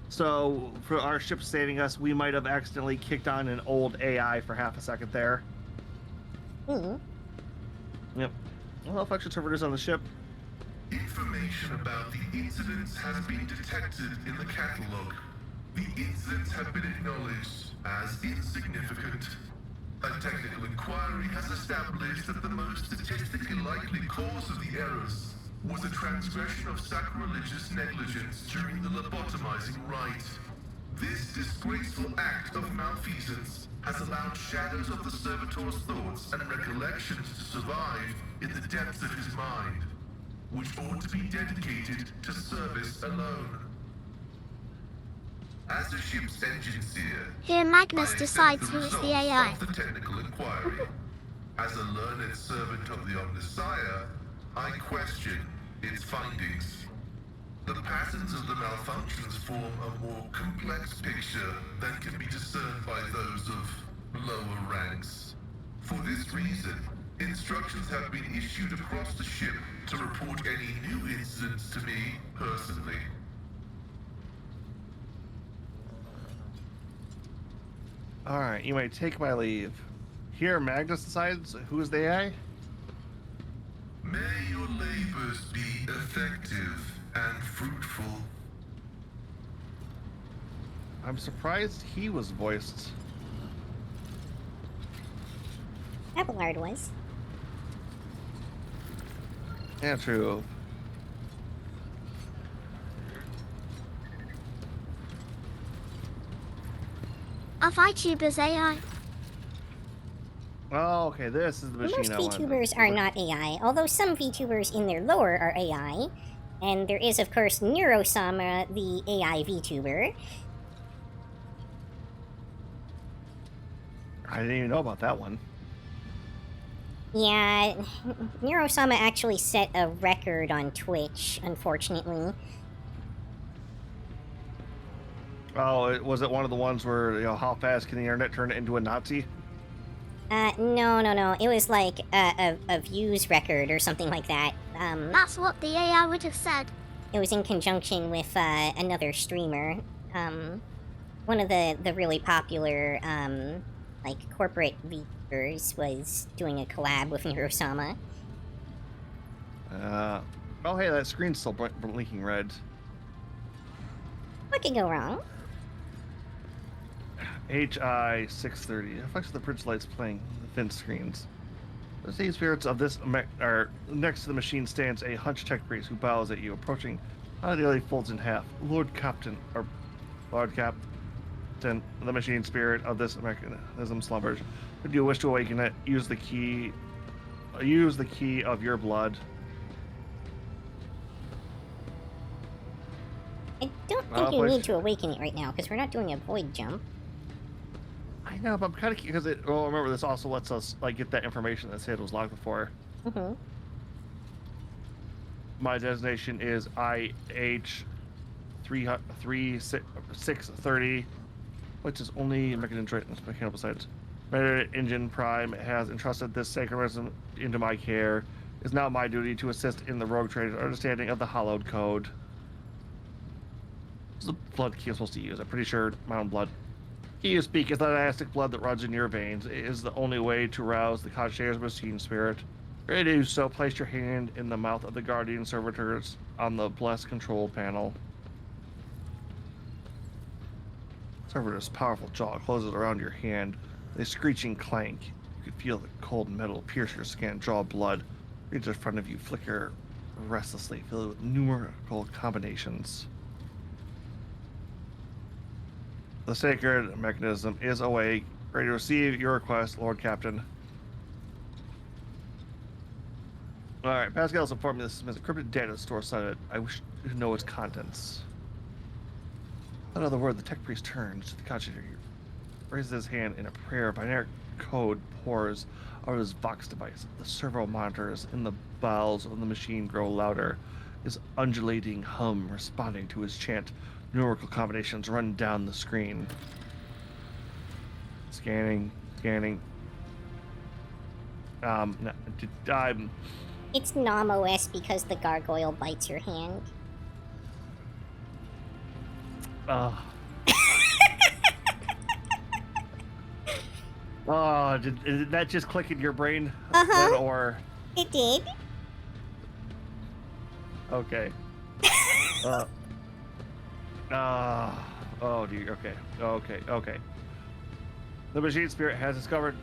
So for our ship saving us, we might have accidentally kicked on an old AI for half a second there. Hmm. Yep. Well, function servers on the ship. Information about the incidents has been detected in the catalog. The incidents have been acknowledged as insignificant. A technical inquiry has established that the most statistically likely cause of the errors was a transgression of sacrilegious negligence during the lobotomizing rite. This disgraceful act of malfeasance has allowed shadows of the servitor's thoughts and recollections to survive in the depths of his mind, which ought to be dedicated to service alone. As the ship's engine seer, Here Magnus decides who is the AI. of the technical inquiry. As a learned servant of the Omnissiah, I question its findings. The patterns of the malfunctions form a more complex picture than can be discerned by those of lower ranks. For this reason, instructions have been issued across the ship to report any new incidents to me personally. Alright, you may take my leave. Here, Magnus decides who is the AI? May your labors be effective and fruitful. I'm surprised he was voiced. Abelard was. Yeah, true. Are VTubers AI? Oh, okay, this is the machine Most I wanted. VTubers are not AI, although some VTubers in their lore are AI. And there is, of course, Neurosama, the AI VTuber. I didn't even know about that one. Yeah, Neurosama actually set a record on Twitch, unfortunately. Oh, was it one of the ones where, how fast can the internet turn it into a Nazi? No. It was like a views record or something like that. That's what the AI would have said. It was in conjunction with another streamer. One of the really popular like corporate VTubers was doing a collab with Neurosama. Oh, hey, that screen's still blinking red. What could go wrong? HI 630. Reflects the bridge lights playing the fin screens. The sea spirits of this are next to the machine stands a hunched tech priest who bows at you, approaching. Nearly folds in half. Lord Captain, the machine spirit of this mechanism slumbers. If you wish to awaken it, use the key of your blood. I don't think you need to awaken it right now, because we're not doing a void jump. I know, but I'm kind of because remember, this also lets us get that information that said it was locked before. Mm-hmm. My designation is IH 3630, which is only mechanical sites. Engine Prime has entrusted this sacred mechanism into my care. It is now my duty to assist in the rogue trader's understanding of the hallowed code. This is the blood key I'm supposed to use. I'm pretty sure my own blood. Key you speak is the dynastic blood that runs in your veins. It is the only way to rouse the concierge machine spirit. Ready to do so, place your hand in the mouth of the guardian servitors on the blessed control panel. Servitor's powerful jaw closes around your hand. A screeching clank. You can feel the cold metal pierce your skin, draw blood. Reach in front of you flicker restlessly, filled with numerical combinations. The sacred mechanism is awake, ready to receive your request, Lord Captain. Alright, Pascal's informed me this is encrypted data store cited. I wish to know its contents. In other words, the tech priest turns to the concierge, raises his hand in a prayer. Binary code pours out of his Vox device. The servo monitors in the bowels of the machine grow louder. His undulating hum responding to his chant. Numerical combinations run down the screen. Scanning. It's NOM-OS because the gargoyle bites your hand. Oh, did that just click in your brain? Uh-huh. Or it did. Okay. Oh dear. Okay. The machine spirit has discovered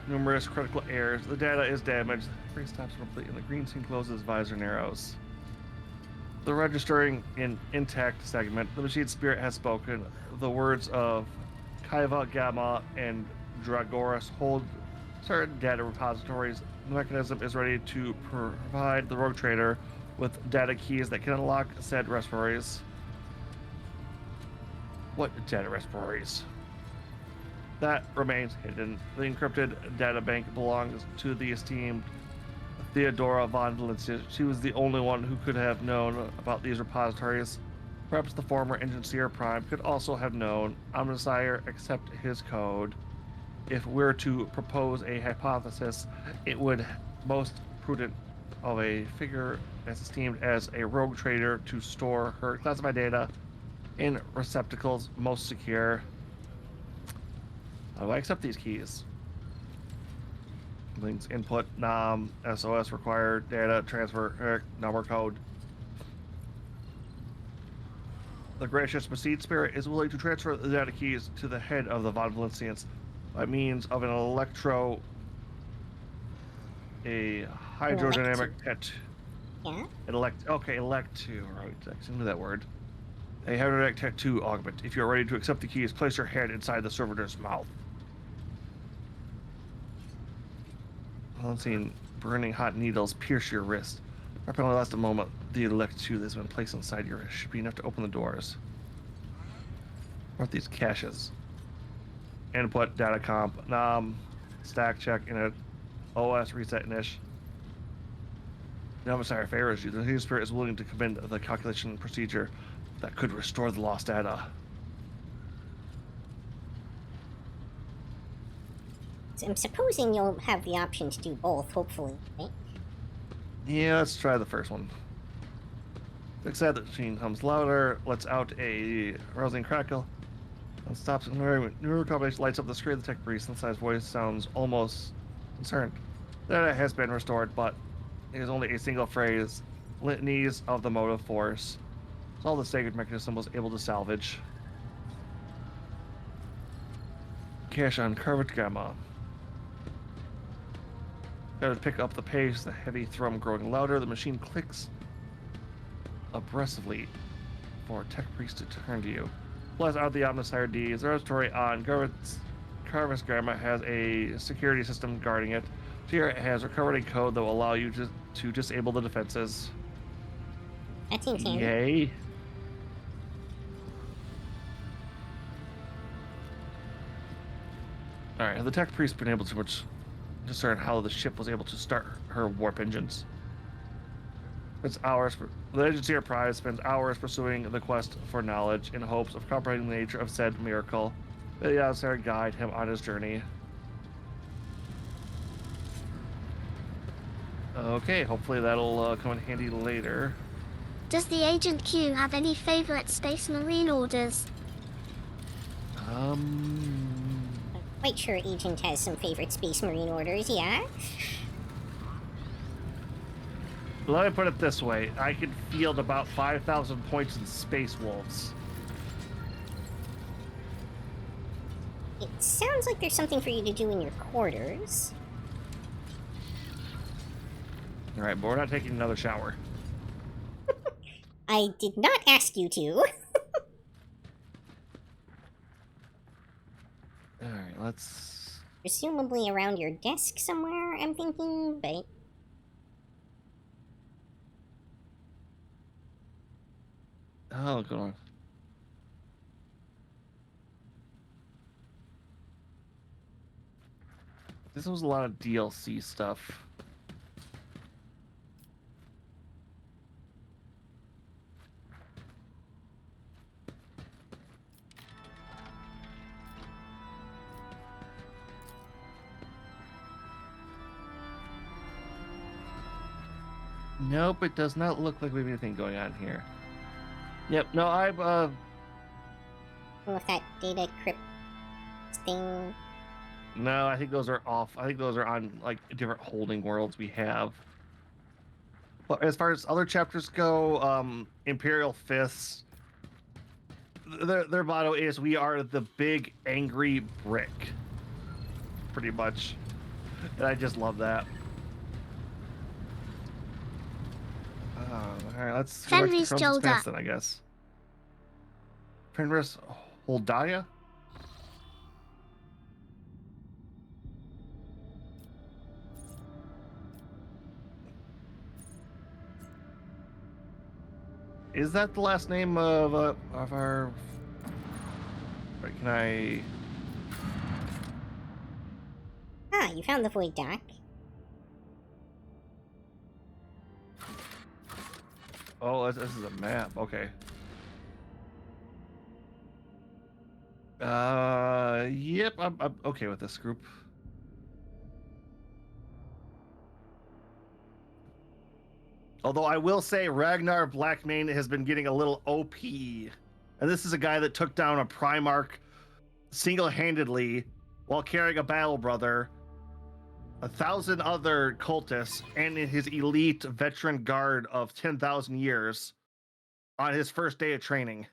numerous critical errors. The data is damaged. The free stops complete, and the green scene closes. Visor narrows. The registering in intact segment. The machine spirit has spoken. The words of Kaiva, Gamma, and Dragoris hold certain data repositories. The mechanism is ready to provide the rogue trader with data keys that can unlock said repositories. What data repositories? That remains hidden. The encrypted data bank belongs to the esteemed Theodora von Valencia. She was the only one who could have known about these repositories. Perhaps the former Engineer Prime could also have known. Omnisire accept his code. If we're to propose a hypothesis, it would most prudent of a figure as esteemed as a rogue trader to store her classified data in receptacles most secure. How do I accept these keys? Links input nom SOS required data transfer number code. The gracious machine spirit is willing to transfer the data keys to the head of the Von Valencians by means of an hydrodynamic tattoo. Yeah. Elect to right. I knew that word. A hydrodynamic tattoo augment. If you're ready to accept the keys, place your hand inside the servitor's mouth. Seeing burning hot needles pierce your wrist. After only last a moment, the elect tube that's been placed inside your wrist should be enough to open the doors. What are these caches? Input data comp. Stack check in it. OS reset Nish. No, I'm sorry, favors you. The Holy Spirit is willing to commend the calculation procedure that could restore the lost data. So I'm supposing you'll have the option to do both, hopefully, right? Yeah, let's try the first one. Except the machine hums louder, lets out a rousing crackle, and stops ignoring neural combination lights up the screen. The tech priest inside voice sounds almost concerned. Data has been restored, but it is only a single phrase. Litanies of the motive force. It's all the sacred mechanism was able to salvage. Cash on curved gamma. Gotta pick up the pace, the heavy thrum growing louder, the machine clicks aggressively for tech priest to turn to you. Plus out the Omnisire D, the repository on Carvis Gamma has a security system guarding it. Here it has recovered a code that will allow you to disable the defenses. That seems handy. Yay. Alright, have the tech priest been able to discern how the ship was able to start her warp engines? The agency or prize spends hours pursuing the quest for knowledge in hopes of comprehending the nature of said miracle. The Omnisire guide him on his journey. Okay, hopefully that'll come in handy later. Does the Agent Q have any favorite Space Marine orders? I'm quite sure Agent has some favorite Space Marine orders, yeah? Let me put it this way. I could field about 5,000 points in Space Wolves. It sounds like there's something for you to do in your quarters. Alright, but we're not taking another shower. I did not ask you to. Alright, let's... Presumably around your desk somewhere, I'm thinking, but... Oh, go on. This was a lot of DLC stuff. Nope, it does not look like we have anything going on here. Yep, no, I've, With that data crypt thing. No, I think those are off. I think those are on, like, different holding worlds we have. But as far as other chapters go, Imperial Fists, their motto is, we are the big, angry brick. Pretty much. And I just love that. Alright, let's go back to Fenris Chrome's Expanse Jolda. then, I guess. Fenris Holdaya? Is that the last name of our... Wait, can I... Ah, you found the Void Dock. Oh, this is a map. Okay. Yep, I'm okay with this group. Although I will say Ragnar Blackmane has been getting a little OP. And this is a guy that took down a Primarch single-handedly while carrying a battle brother, 1,000 other cultists, and in his elite veteran guard of 10,000 years on his first day of training.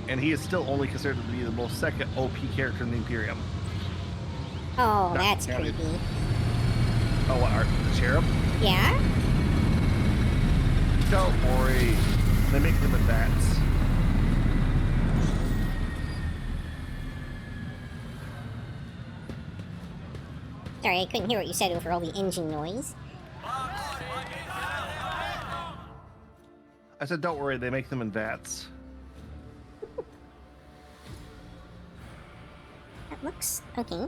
And he is still only considered to be the most second OP character in the Imperium. Oh, Not that's counted. creepy. Oh, what, the Cherub? Yeah? Don't worry. They make them advance. Sorry, I couldn't hear what you said over all the engine noise. I said, don't worry, they make them in vats. That looks okay.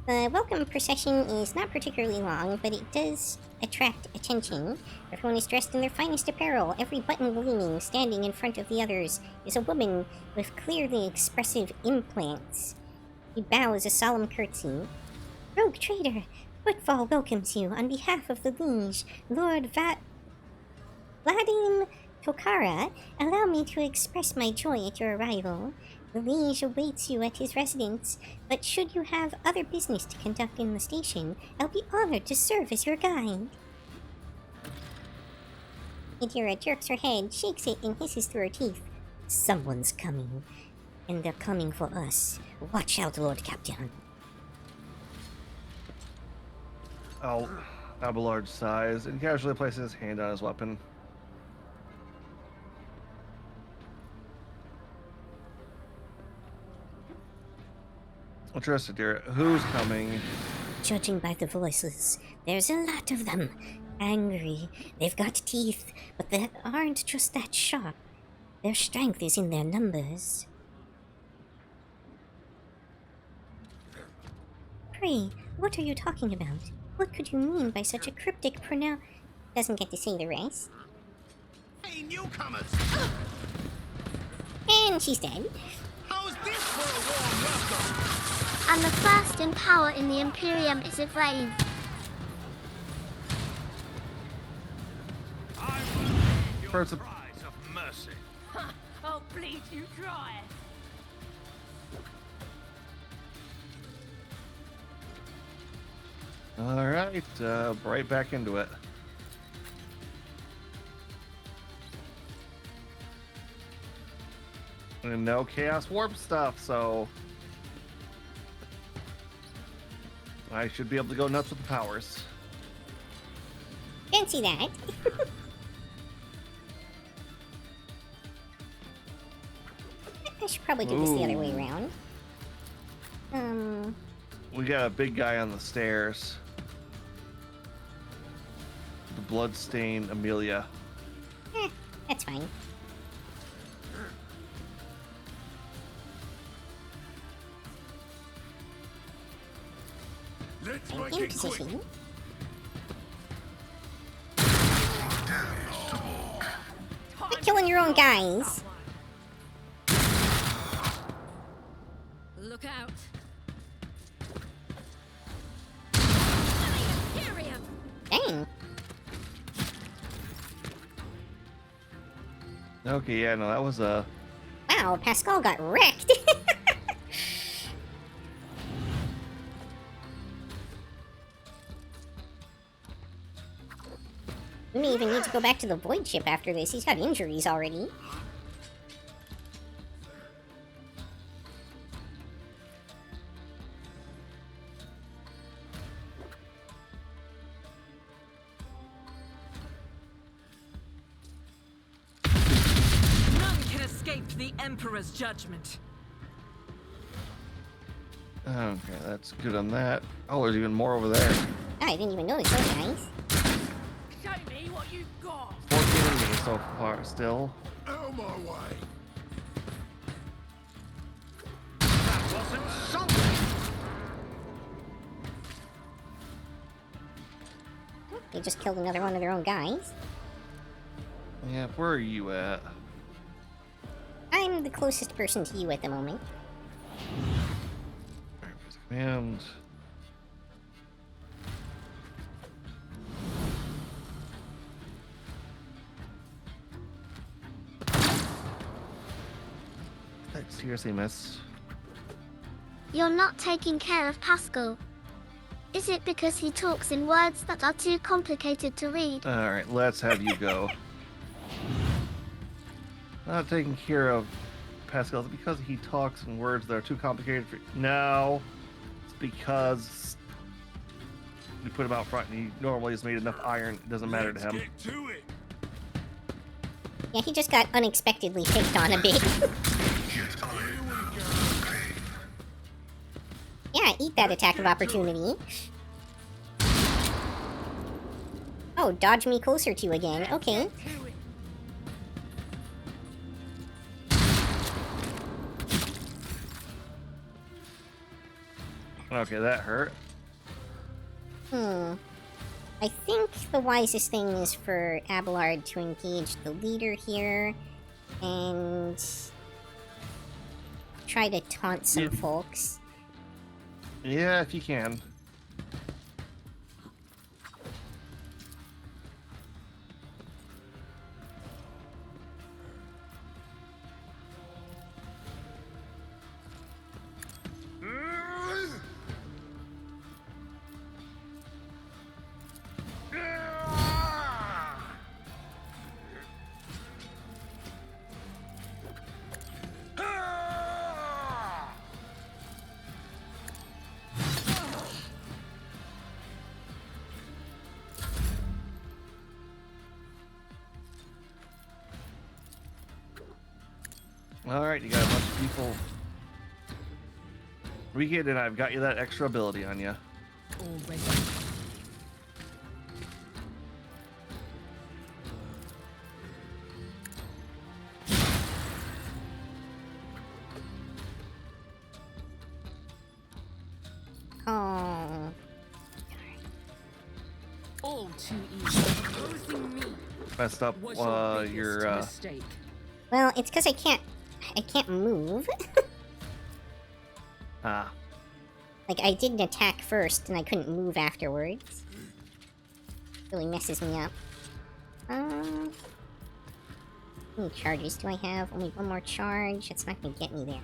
The welcome procession is not particularly long, but it does attract attention. Everyone is dressed in their finest apparel, every button gleaming. Standing in front of the others is a woman with clearly expressive implants. He bows a solemn curtsy. Rogue trader, Footfall welcomes you on behalf of the liege, Lord Vladimir Tokara. Allow me to express my joy at your arrival. The liege awaits you at his residence, but should you have other business to conduct in the station, I'll be honored to serve as your guide. Adira jerks her head, shakes it, and hisses through her teeth. Someone's coming, and they're coming for us. Watch out, Lord Captain. Abelard sighs and casually places his hand on his weapon. Interested, dear. Who's coming? Judging by the voices, there's a lot of them. Angry. They've got teeth, but they aren't just that sharp. Their strength is in their numbers. Pray, what are you talking about? What could you mean by such a cryptic pronoun? Doesn't get to say the rest. Hey, newcomers! And she's dead. How's this for a warm welcome? And the first in power in the Imperium is Ivrain. I will leave your First of- prize of mercy. I'll bleed you dry. Alright, right back into it. And no Chaos Warp stuff, so I should be able to go nuts with the powers. Fancy that. I should probably do this the other way around. We got a big guy on the stairs. The bloodstained Amelia. That's fine. Let's I'm make in it quick. position. Quit killing your own guys. Look out. Dang. Okay, yeah, no, that was a... Wow, Pascal got wrecked. We may even need to go back to the void ship after this. He's got injuries already. None can escape the Emperor's judgment. Okay, that's good on that. Oh, there's even more over there. Oh, I didn't even notice those guys. Show me what you've got. 14 enemies so far, still. Out of my way. That wasn't something. They just killed another one of their own guys. Yeah, where are you at? I'm the closest person to you at the moment. And... I seriously missed. You're not taking care of Pascal. Is it because he talks in words that are too complicated to read? Alright, let's have you go. Not taking care of Pascal. Is it because he talks in words that are too complicated for... No. It's because we put him out front and he normally has made enough iron, it doesn't matter to him. Get to it. Yeah, he just got unexpectedly picked on a bit. Yeah, eat that attack of opportunity. Oh, dodge me closer to you again. Okay. To it. Okay, that hurt. I think the wisest thing is for Abelard to engage the leader here and try to taunt some folks. Yeah, if you can. Alright, you got a bunch of people. Weekend and I've got you that extra ability on you. Already. Oh. All too easy. Opposing me Messed up was your biggest your mistake. Well, it's because I can't move. ah. Like, I did an attack first, and I couldn't move afterwards. Really messes me up. How many charges do I have? Only one more charge. That's not gonna get me there.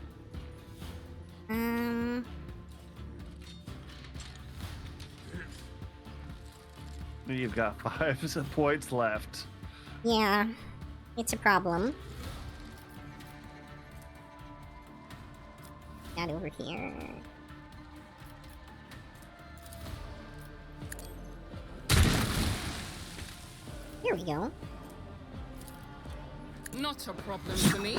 You've got 5 points left. Yeah. It's a problem. Got over here. Here we go. Not a problem for me.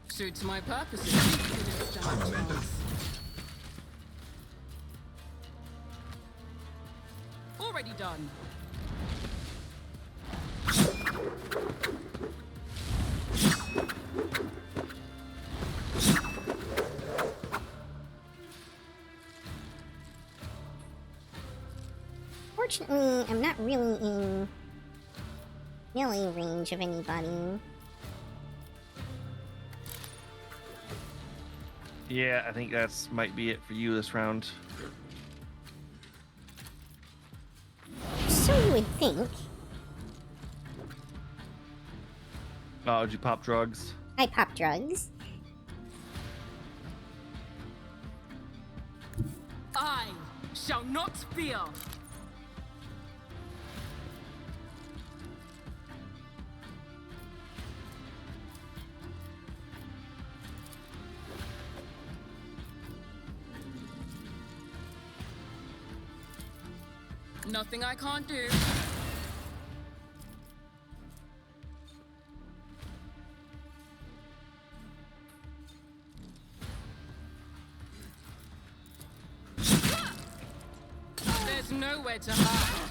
Suits my purposes. You didn't stand a chance. Already done. Fortunately, I'm not really in melee range of anybody. Yeah, I think that's might be it for you this round. So you would think. Oh, did you pop drugs? I pop drugs. I shall not fear. Nothing I can't do. There's nowhere to hide.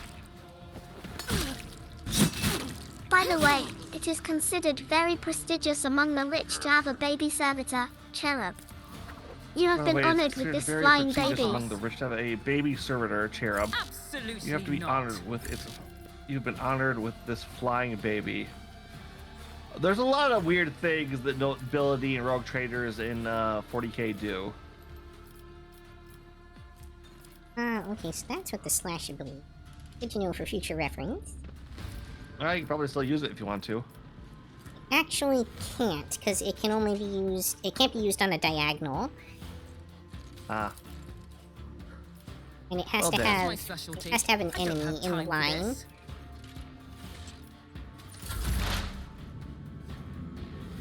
By the way, it is considered very prestigious among the rich to have a baby servitor, cherub. You have been Wait, it's honored with considered this very flying prestigious baby. among the rich to have a baby servitor cherub. Absolutely You have to be not. honored with its. You've been honored with this flying baby. There's a lot of weird things that nobility and rogue traders in 40K do. Okay, so that's what the slash ability. Good to know for future reference. Well, you can probably still use it if you want to. Actually can't, because it can only be used, it can't be used on a diagonal. Ah. And it has Well, to then. have, My specialty. it has to have an I don't enemy have in the time for line. this.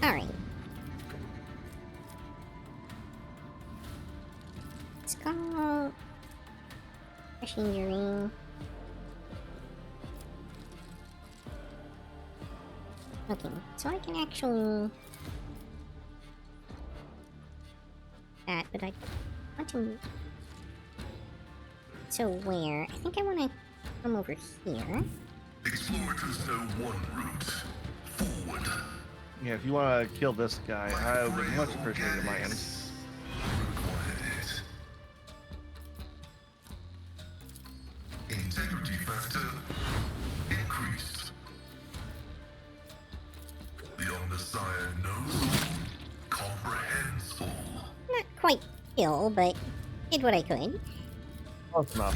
Alright. Let's go. Fresh injury. Okay, so I can actually... that, but I want to... So where? I think I want to come over here. Explorators know one route. Forward. Yeah, if you want to kill this guy, I would much appreciate it, my end. Required. Integrity factor increased. The Omnissiah knows, comprehends all. Not quite kill, but did what I could. Close enough.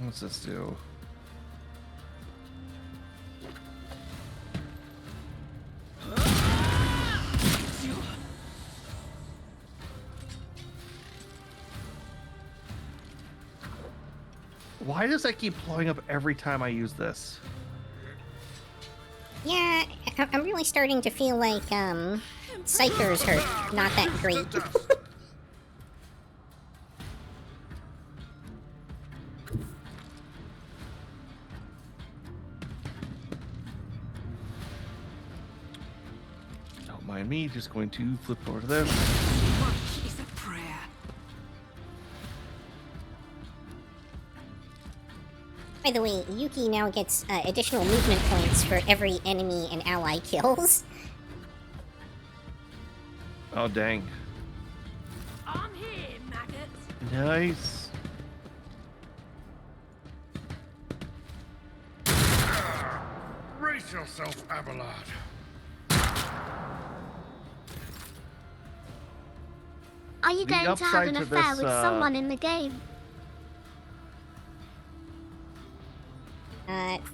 What's this do? Why does that keep blowing up every time I use this? Yeah, I'm really starting to feel like, Psychers are not that great. Don't mind me, just going to flip over to this. Much is a prayer. By the way, Yuki now gets additional movement points for every enemy and ally kills. Oh, dang. I'm here, maggots. Nice. Brace yourself, Abelard. Are you The going to have upside an to affair this, with someone in the game?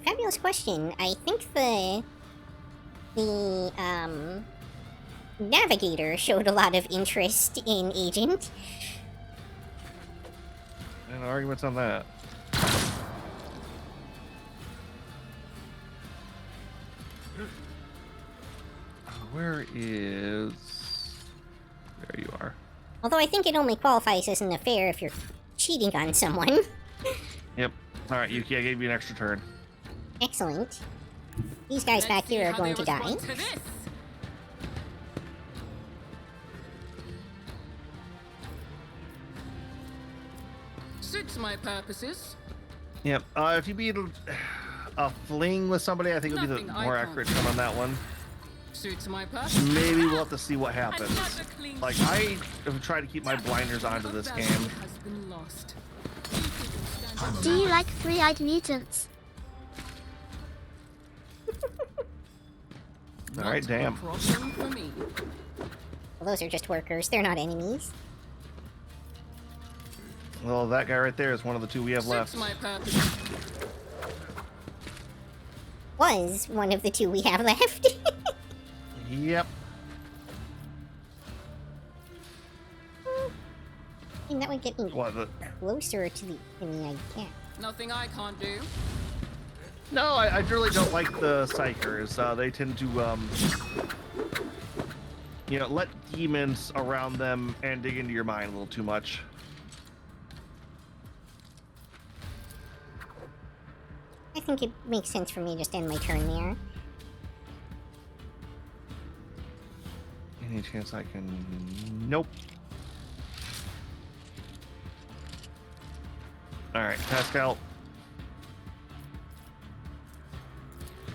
Fabulous question. I think the Navigator showed a lot of interest in Agent. And arguments on that. Where is... There you are. Although I think it only qualifies as an affair if you're cheating on someone. Yep. Alright, Yuki, I gave you an extra turn. Excellent. These guys back here are going to die. Suits my purposes. Yep. If you beat a fling with somebody, I think it'll be the Nothing I more can't accurate do. term on that one. Suits my purposes. Maybe we'll have to see what happens. Another clean Like, I have tried to keep my blinders onto this value game. has been lost. Do you like three-eyed mutants? Alright, damn. Problem for me. Well, those are just workers. They're not enemies. Well, that guy right there is one of the two we have left. Suits my purposes. Was one of the two we have left. Yep. And that would get me What, the... closer to the enemy I get. Nothing I can't do. No, I really don't like the Psychers. They tend to, you know, let demons around them and dig into your mind a little too much. I think it makes sense for me to just end my turn there. Any chance I can... Nope. Alright, Pascal.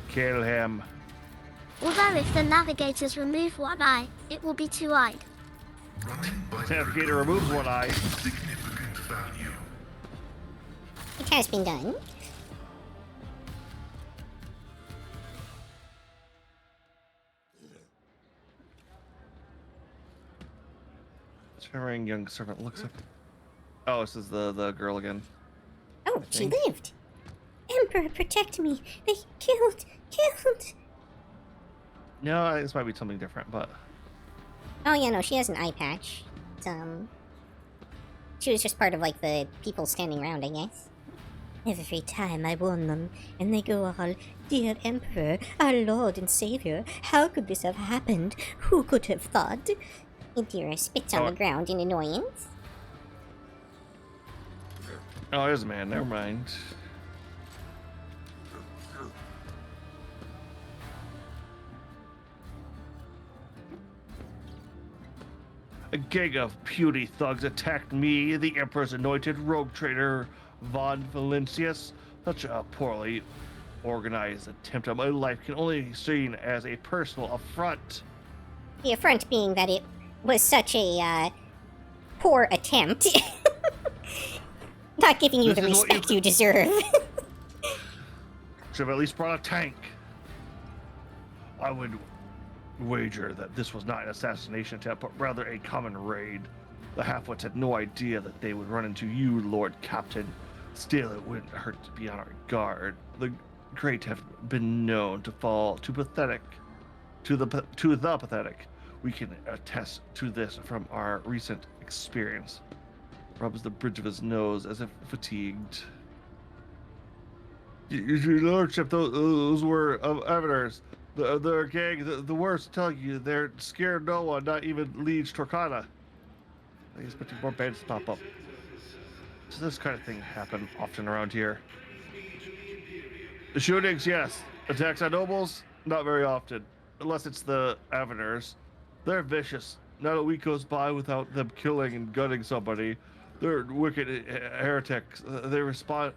Kill him. Although if the navigators remove one eye, it will be two-eyed. Running by Navigator removes one eye. significant value. It has been done. Shimmering young servant looks up. Oh, this is the girl again. Oh, she think. lived. Emperor, protect me. They killed. No, this might be something different, but... Oh yeah, no, she has an eye patch. It's, she was just part of, like, the people standing around, I guess. Every time I warn them, and they go all, "Dear Emperor, our Lord and Savior, how could this have happened? Who could have thought?" Indira spits on the ground in annoyance. Oh, there's a man. Never mind. A gang of puny thugs attacked me, the Emperor's anointed rogue trader, Von Valencius. Such a poorly organized attempt on my life can only be seen as a personal affront. The affront being that it was such a poor attempt. Not giving you This the is what respect you deserve. Should have at least brought a tank. I would wager that this was not an assassination attempt, but rather a common raid. The half-wits had no idea that they would run into you, Lord Captain. Still, it wouldn't hurt to be on our guard. The great have been known to fall to the pathetic. We can attest to this from our recent experience. Rubs the bridge of his nose as if fatigued. Your Lordship, those were Evaners. Their gang, the worst, tell you, they're scared no one, not even Liege Torquata. I expect more bandits to pop up. Does this kind of thing happen often around here? The shootings, yes. Attacks on nobles, not very often. Unless it's the Aveners. They're vicious. Not a week goes by without them killing and gunning somebody. They're wicked heretics. They respond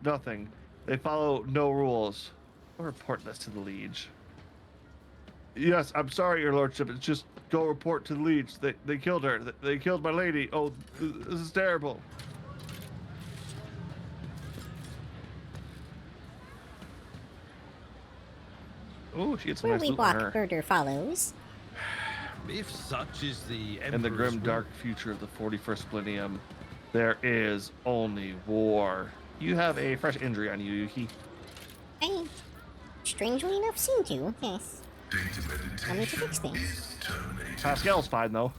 nothing. They follow no rules. I'll report this to the Liege. Yes, I'm sorry, Your Lordship. It's just go report to the Liege. They killed her. They killed my lady. Oh, this is terrible. Oh, she gets some nice Where we loot on walk, her. murder follows. If such is the In the Emperor's grim, dark future of the 41st millennium, there is only war. You have a fresh injury on you, Yuki. I, strangely enough, seem to, yes. Data I need to fix meditation things. is terminated. Pascal's fine, though.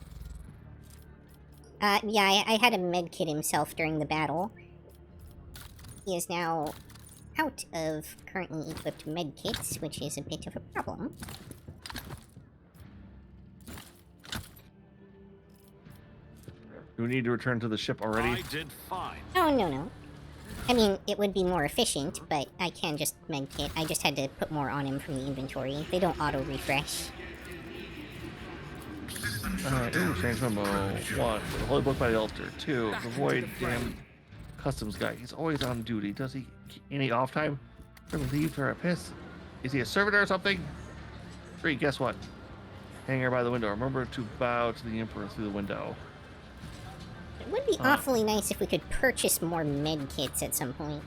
Yeah, I had him medkit himself during the battle. He is now out of currently equipped medkits, which is a bit of a problem. Do we need to return to the ship already? I did fine. Oh, no. I mean, it would be more efficient, but I can just medkit. I just had to put more on him from the inventory. They don't auto-refresh. Alright, change memo. 1. The Holy Book by the Altar. 2. The Void damn customs guy. He's always on duty. Does he any off time? Ever leave for a piss? Is he a servitor or something? 3. Guess what? Hanger by the window. Remember to bow to the Emperor through the window. It would be awfully nice if we could purchase more medkits at some point.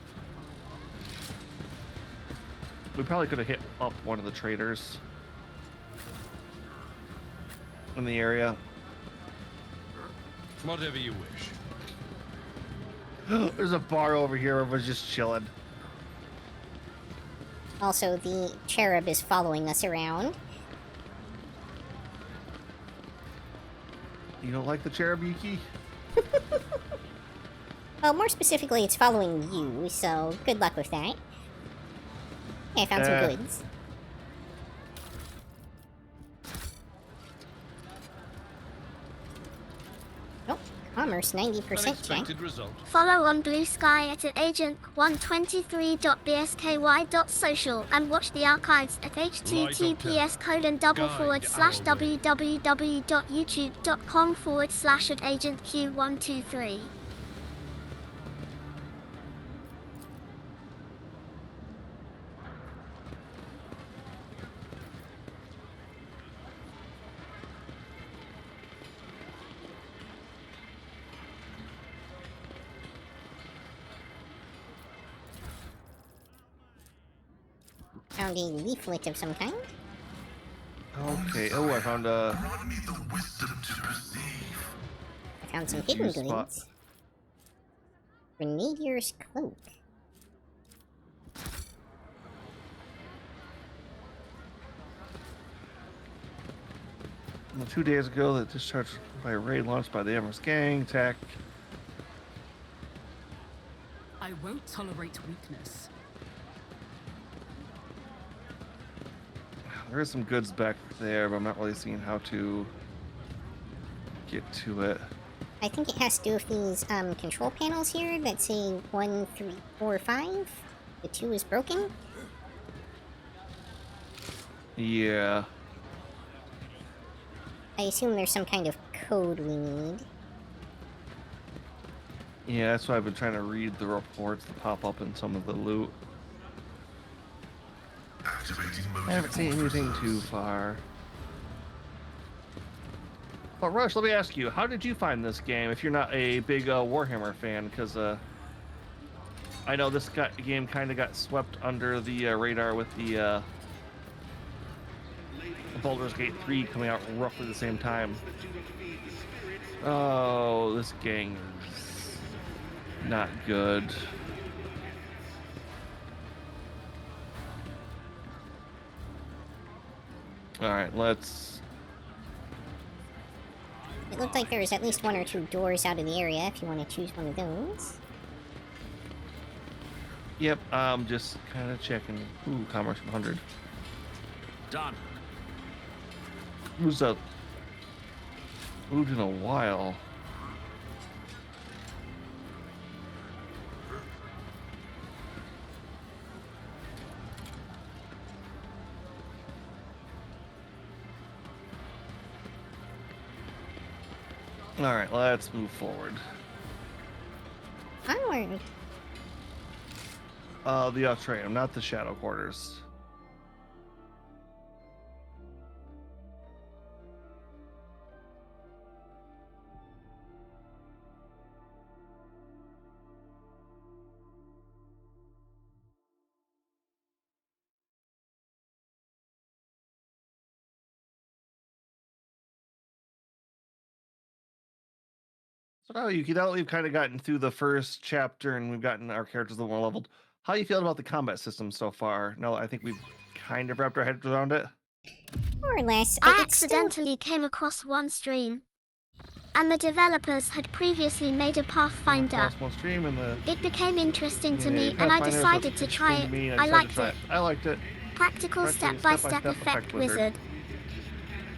We probably could have hit up one of the traders in the area. Whatever you wish. There's a bar over here where everyone's just chilling. Also, the cherub is following us around. You don't like the cherub, Yuki? Well, more specifically, it's following you, so good luck with that. Yeah, I found some goods. Oh, commerce 90% check. Unexpected result. Follow on Bluesky at agent123.bsky.social and watch the archives at https://www.youtube.com/agentq123. Found a leaflet of some kind. Okay. Oh, I found a. Grant me the wisdom to perceive. I found some hidden Use spot. goods. Grenadier's cloak. Well, 2 days ago, that discharged by a raid launched by the Empress gang. Attack. I won't tolerate weakness. There is some goods back there, but I'm not really seeing how to get to it. I think it has to do with these control panels here that say 1, 3, 4, 5. The 2 is broken. Yeah. I assume there's some kind of code we need. Yeah, that's why I've been trying to read the reports that pop up in some of the loot. Activating I haven't seen anything too far. But Rush, let me ask you, how did you find this game if you're not a big Warhammer fan? Because I know this game kind of got swept under the radar with the Baldur's Gate 3 coming out roughly the same time. Oh, this game is not good. Alright, let's... It looked like there was at least 1 or 2 doors out of the area if you want to choose one of those. Yep, I'm just kind of checking. Ooh, Commerce 100. Done. Who's a... Moved in a while. Alright, let's move forward. Onward. The Australian, not the Shadow Quarters. So now, Yuki, now that we've kind of gotten through the first chapter and we've gotten our characters a little more leveled, how are you feeling about the combat system so far? No, I think we've kind of wrapped our heads around it. More or less. I It's still... accidentally came across one stream, and the developers had previously made a Pathfinder. Across one stream and the... It became interesting to Yeah, me, and I Pathfinder was decided to try interesting to me, it. and I decided to liked try it. I liked it. Practical Practically step-by-step step-by-step effect effect wizard.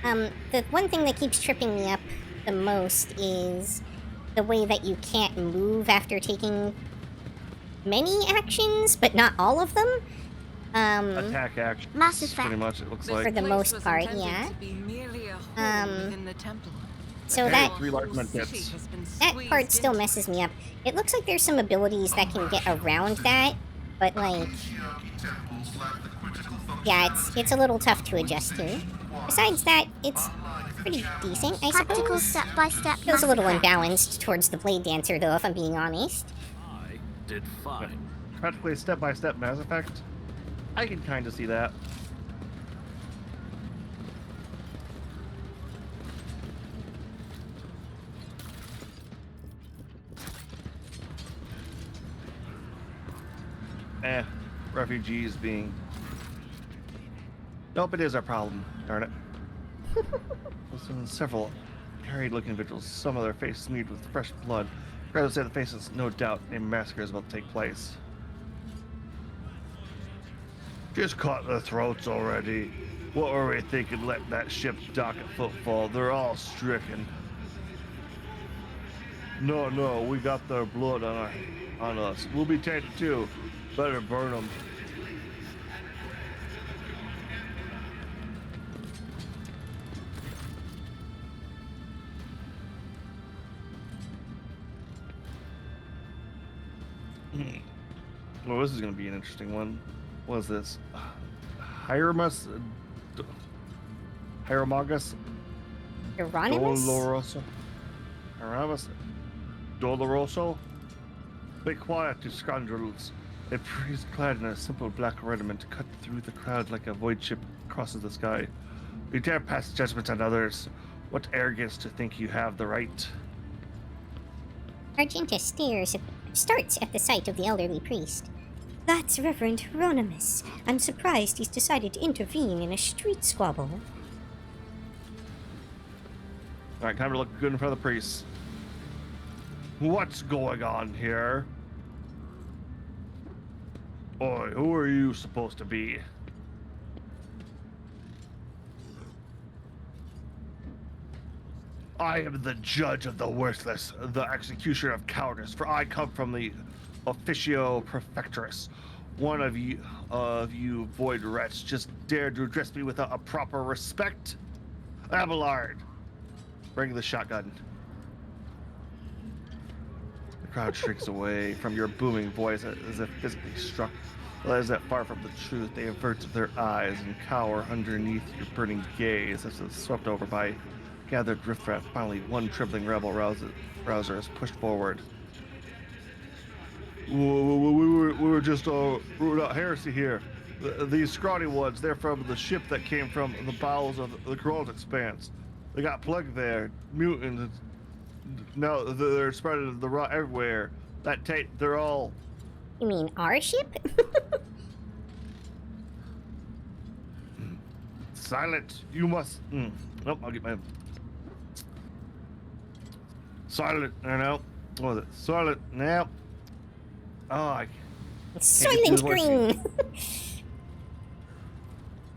wizard. The one thing that keeps tripping me up the most is the way that you can't move after taking many actions, but not all of them. Attack action. Mass Pretty Effect. much, it looks For like. the most part, yeah. So that Three large medkits. that part still messes me up. It looks like there's some abilities that can get around that, but like, yeah, it's a little tough to adjust to. Besides that, it's pretty decent, I Practical suppose. step-by-step Feels a Mass little Effect. imbalanced towards the Blade Dancer, though, if I'm being honest. I did fine. Practically a step-by-step Mass Effect. I can kind of see that. Refugees being... Nope, it is our problem. Darn it. There's several harried-looking individuals, some of their faces smeared with fresh blood. Rather say the faces, no doubt, a massacre is about to take place. Just cut their throats already. What were we thinking letting that ship dock at Footfall? They're all stricken. No, we got their blood on us. We'll be tainted too. Better burn them. Well, this is going to be an interesting one. What is this? Hieromagus Hieronymus? Doloroso. Hieronymus Doloroso? Be quiet, you scoundrels. A priest clad in a simple black raiment cut through the crowd like a void ship crosses the sky. You dare pass judgment on others. What arrogance to think you have the right. Argenta starts at the sight of the elderly priest. That's Reverend Hieronymus. I'm surprised he's decided to intervene in a street squabble. Alright, time to look good in front of the priests. What's going on here? Oi, who are you supposed to be? I am the judge of the worthless, the executioner of cowardice, for I come from the officio perfectress. One of you void rats just dared to address me without a proper respect? Abelard, bring the shotgun. The crowd shrinks away from your booming voice as if physically struck. Well, as that far from the truth, they avert their eyes and cower underneath your burning gaze as it's swept over by gathered riffraff. Finally, one trembling rebel rouser is pushed forward. We were just rooting out heresy here. These scrawny ones, they're from the ship that came from the bowels of the Corona Expanse. They got plugged there, mutants. Now they're spreading the rot everywhere. They're all. You mean our ship? Silent. You must. Nope, I'll get my. Silent. Now. What was it? Silent. Now. Oh, I. Silent green.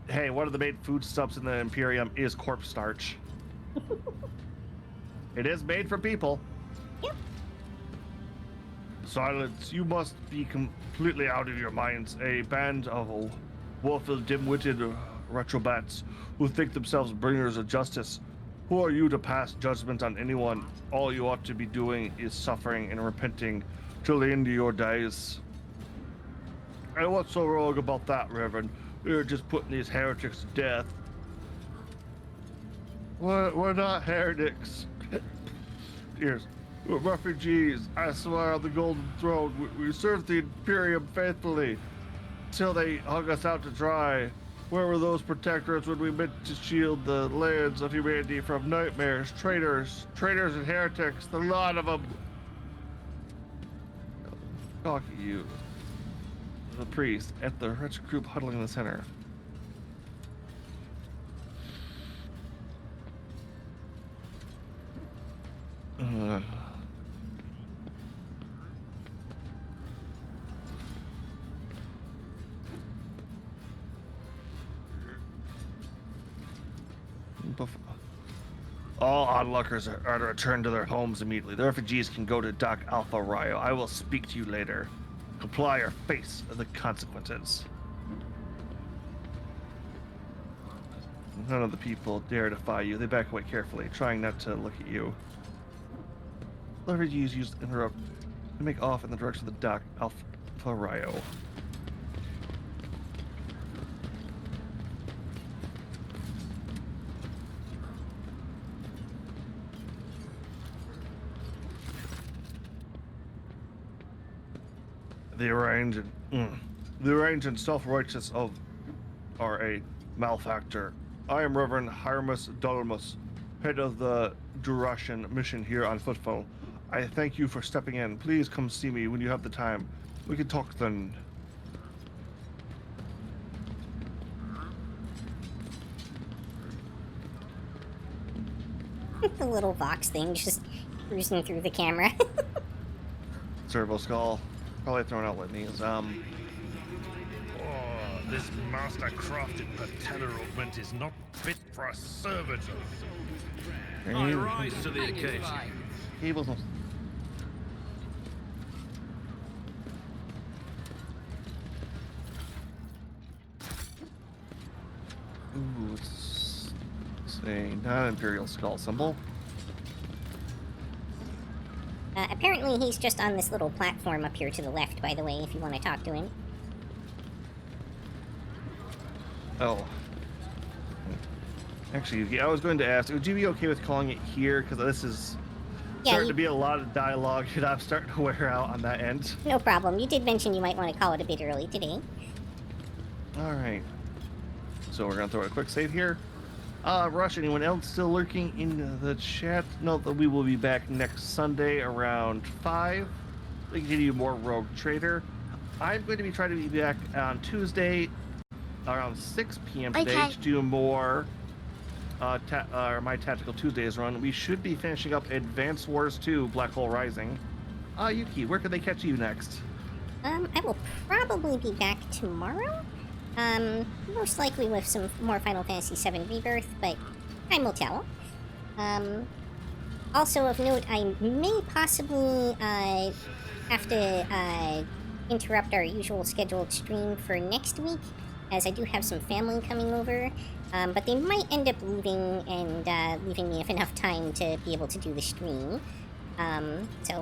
Hey, one of the main foodstuffs in the Imperium is corpse starch. It is made for people. Yep. Silence. You must be completely out of your minds. A band of woeful, dim-witted retrobats who think themselves bringers of justice. Who are you to pass judgment on anyone? All you ought to be doing is suffering and repenting till the end of your days. And what's so wrong about that, Reverend? We're just putting these heretics to death. We're not heretics. Here's, we're refugees. I swear on the Golden Throne, we served the Imperium faithfully till they hung us out to dry. Where were those protectorates when we meant to shield the lands of humanity from nightmares, traitors and heretics, the lot of them? Talk at you. The priest at the wretched group huddling in the center. All onlookers are to return to their homes immediately. The refugees can go to Dock Alpha Rio. I will speak to you later. Comply or face the consequences. None of the people dare defy you. They back away carefully, trying not to look at you. The refugees use the interrupt to make off in the direction of the Dock Alpha Rio. The arranged and self-righteous are a malefactor. I am Reverend Hiermus Dolomus, head of the Durashian mission here on Footfall. I thank you for stepping in. Please come see me when you have the time. We can talk then. The little Vox thing just cruising through the camera. Servo Skull. Probably throwing out litanies. This master-crafted patella augment is not fit for a servitor. I rise to the occasion. Cables. Ooh, it's a non-imperial skull symbol. Apparently he's just on this little platform up here to the left, by the way, if you want to talk to him. Oh. Actually, yeah, I was going to ask, would you be okay with calling it here? Because this is starting to be a lot of dialogue, and I'm starting to wear out on that end. No problem. You did mention you might want to call it a bit early today. Alright. So we're going to throw a quick save here. Rush, anyone else still lurking in the chat? Note that we will be back next Sunday around 5. We continue more Rogue Trader. I'm going to be trying to be back on Tuesday around 6 p.m. today to do more my Tactical Tuesdays run. We should be finishing up Advanced Wars 2 Black Hole Rising. Yuki, where can they catch you next? I will probably be back tomorrow. Most likely with some more Final Fantasy VII Rebirth, but time will tell. Also of note, I may possibly have to interrupt our usual scheduled stream for next week, as I do have some family coming over. But they might end up leaving and leaving me enough time to be able to do the stream. So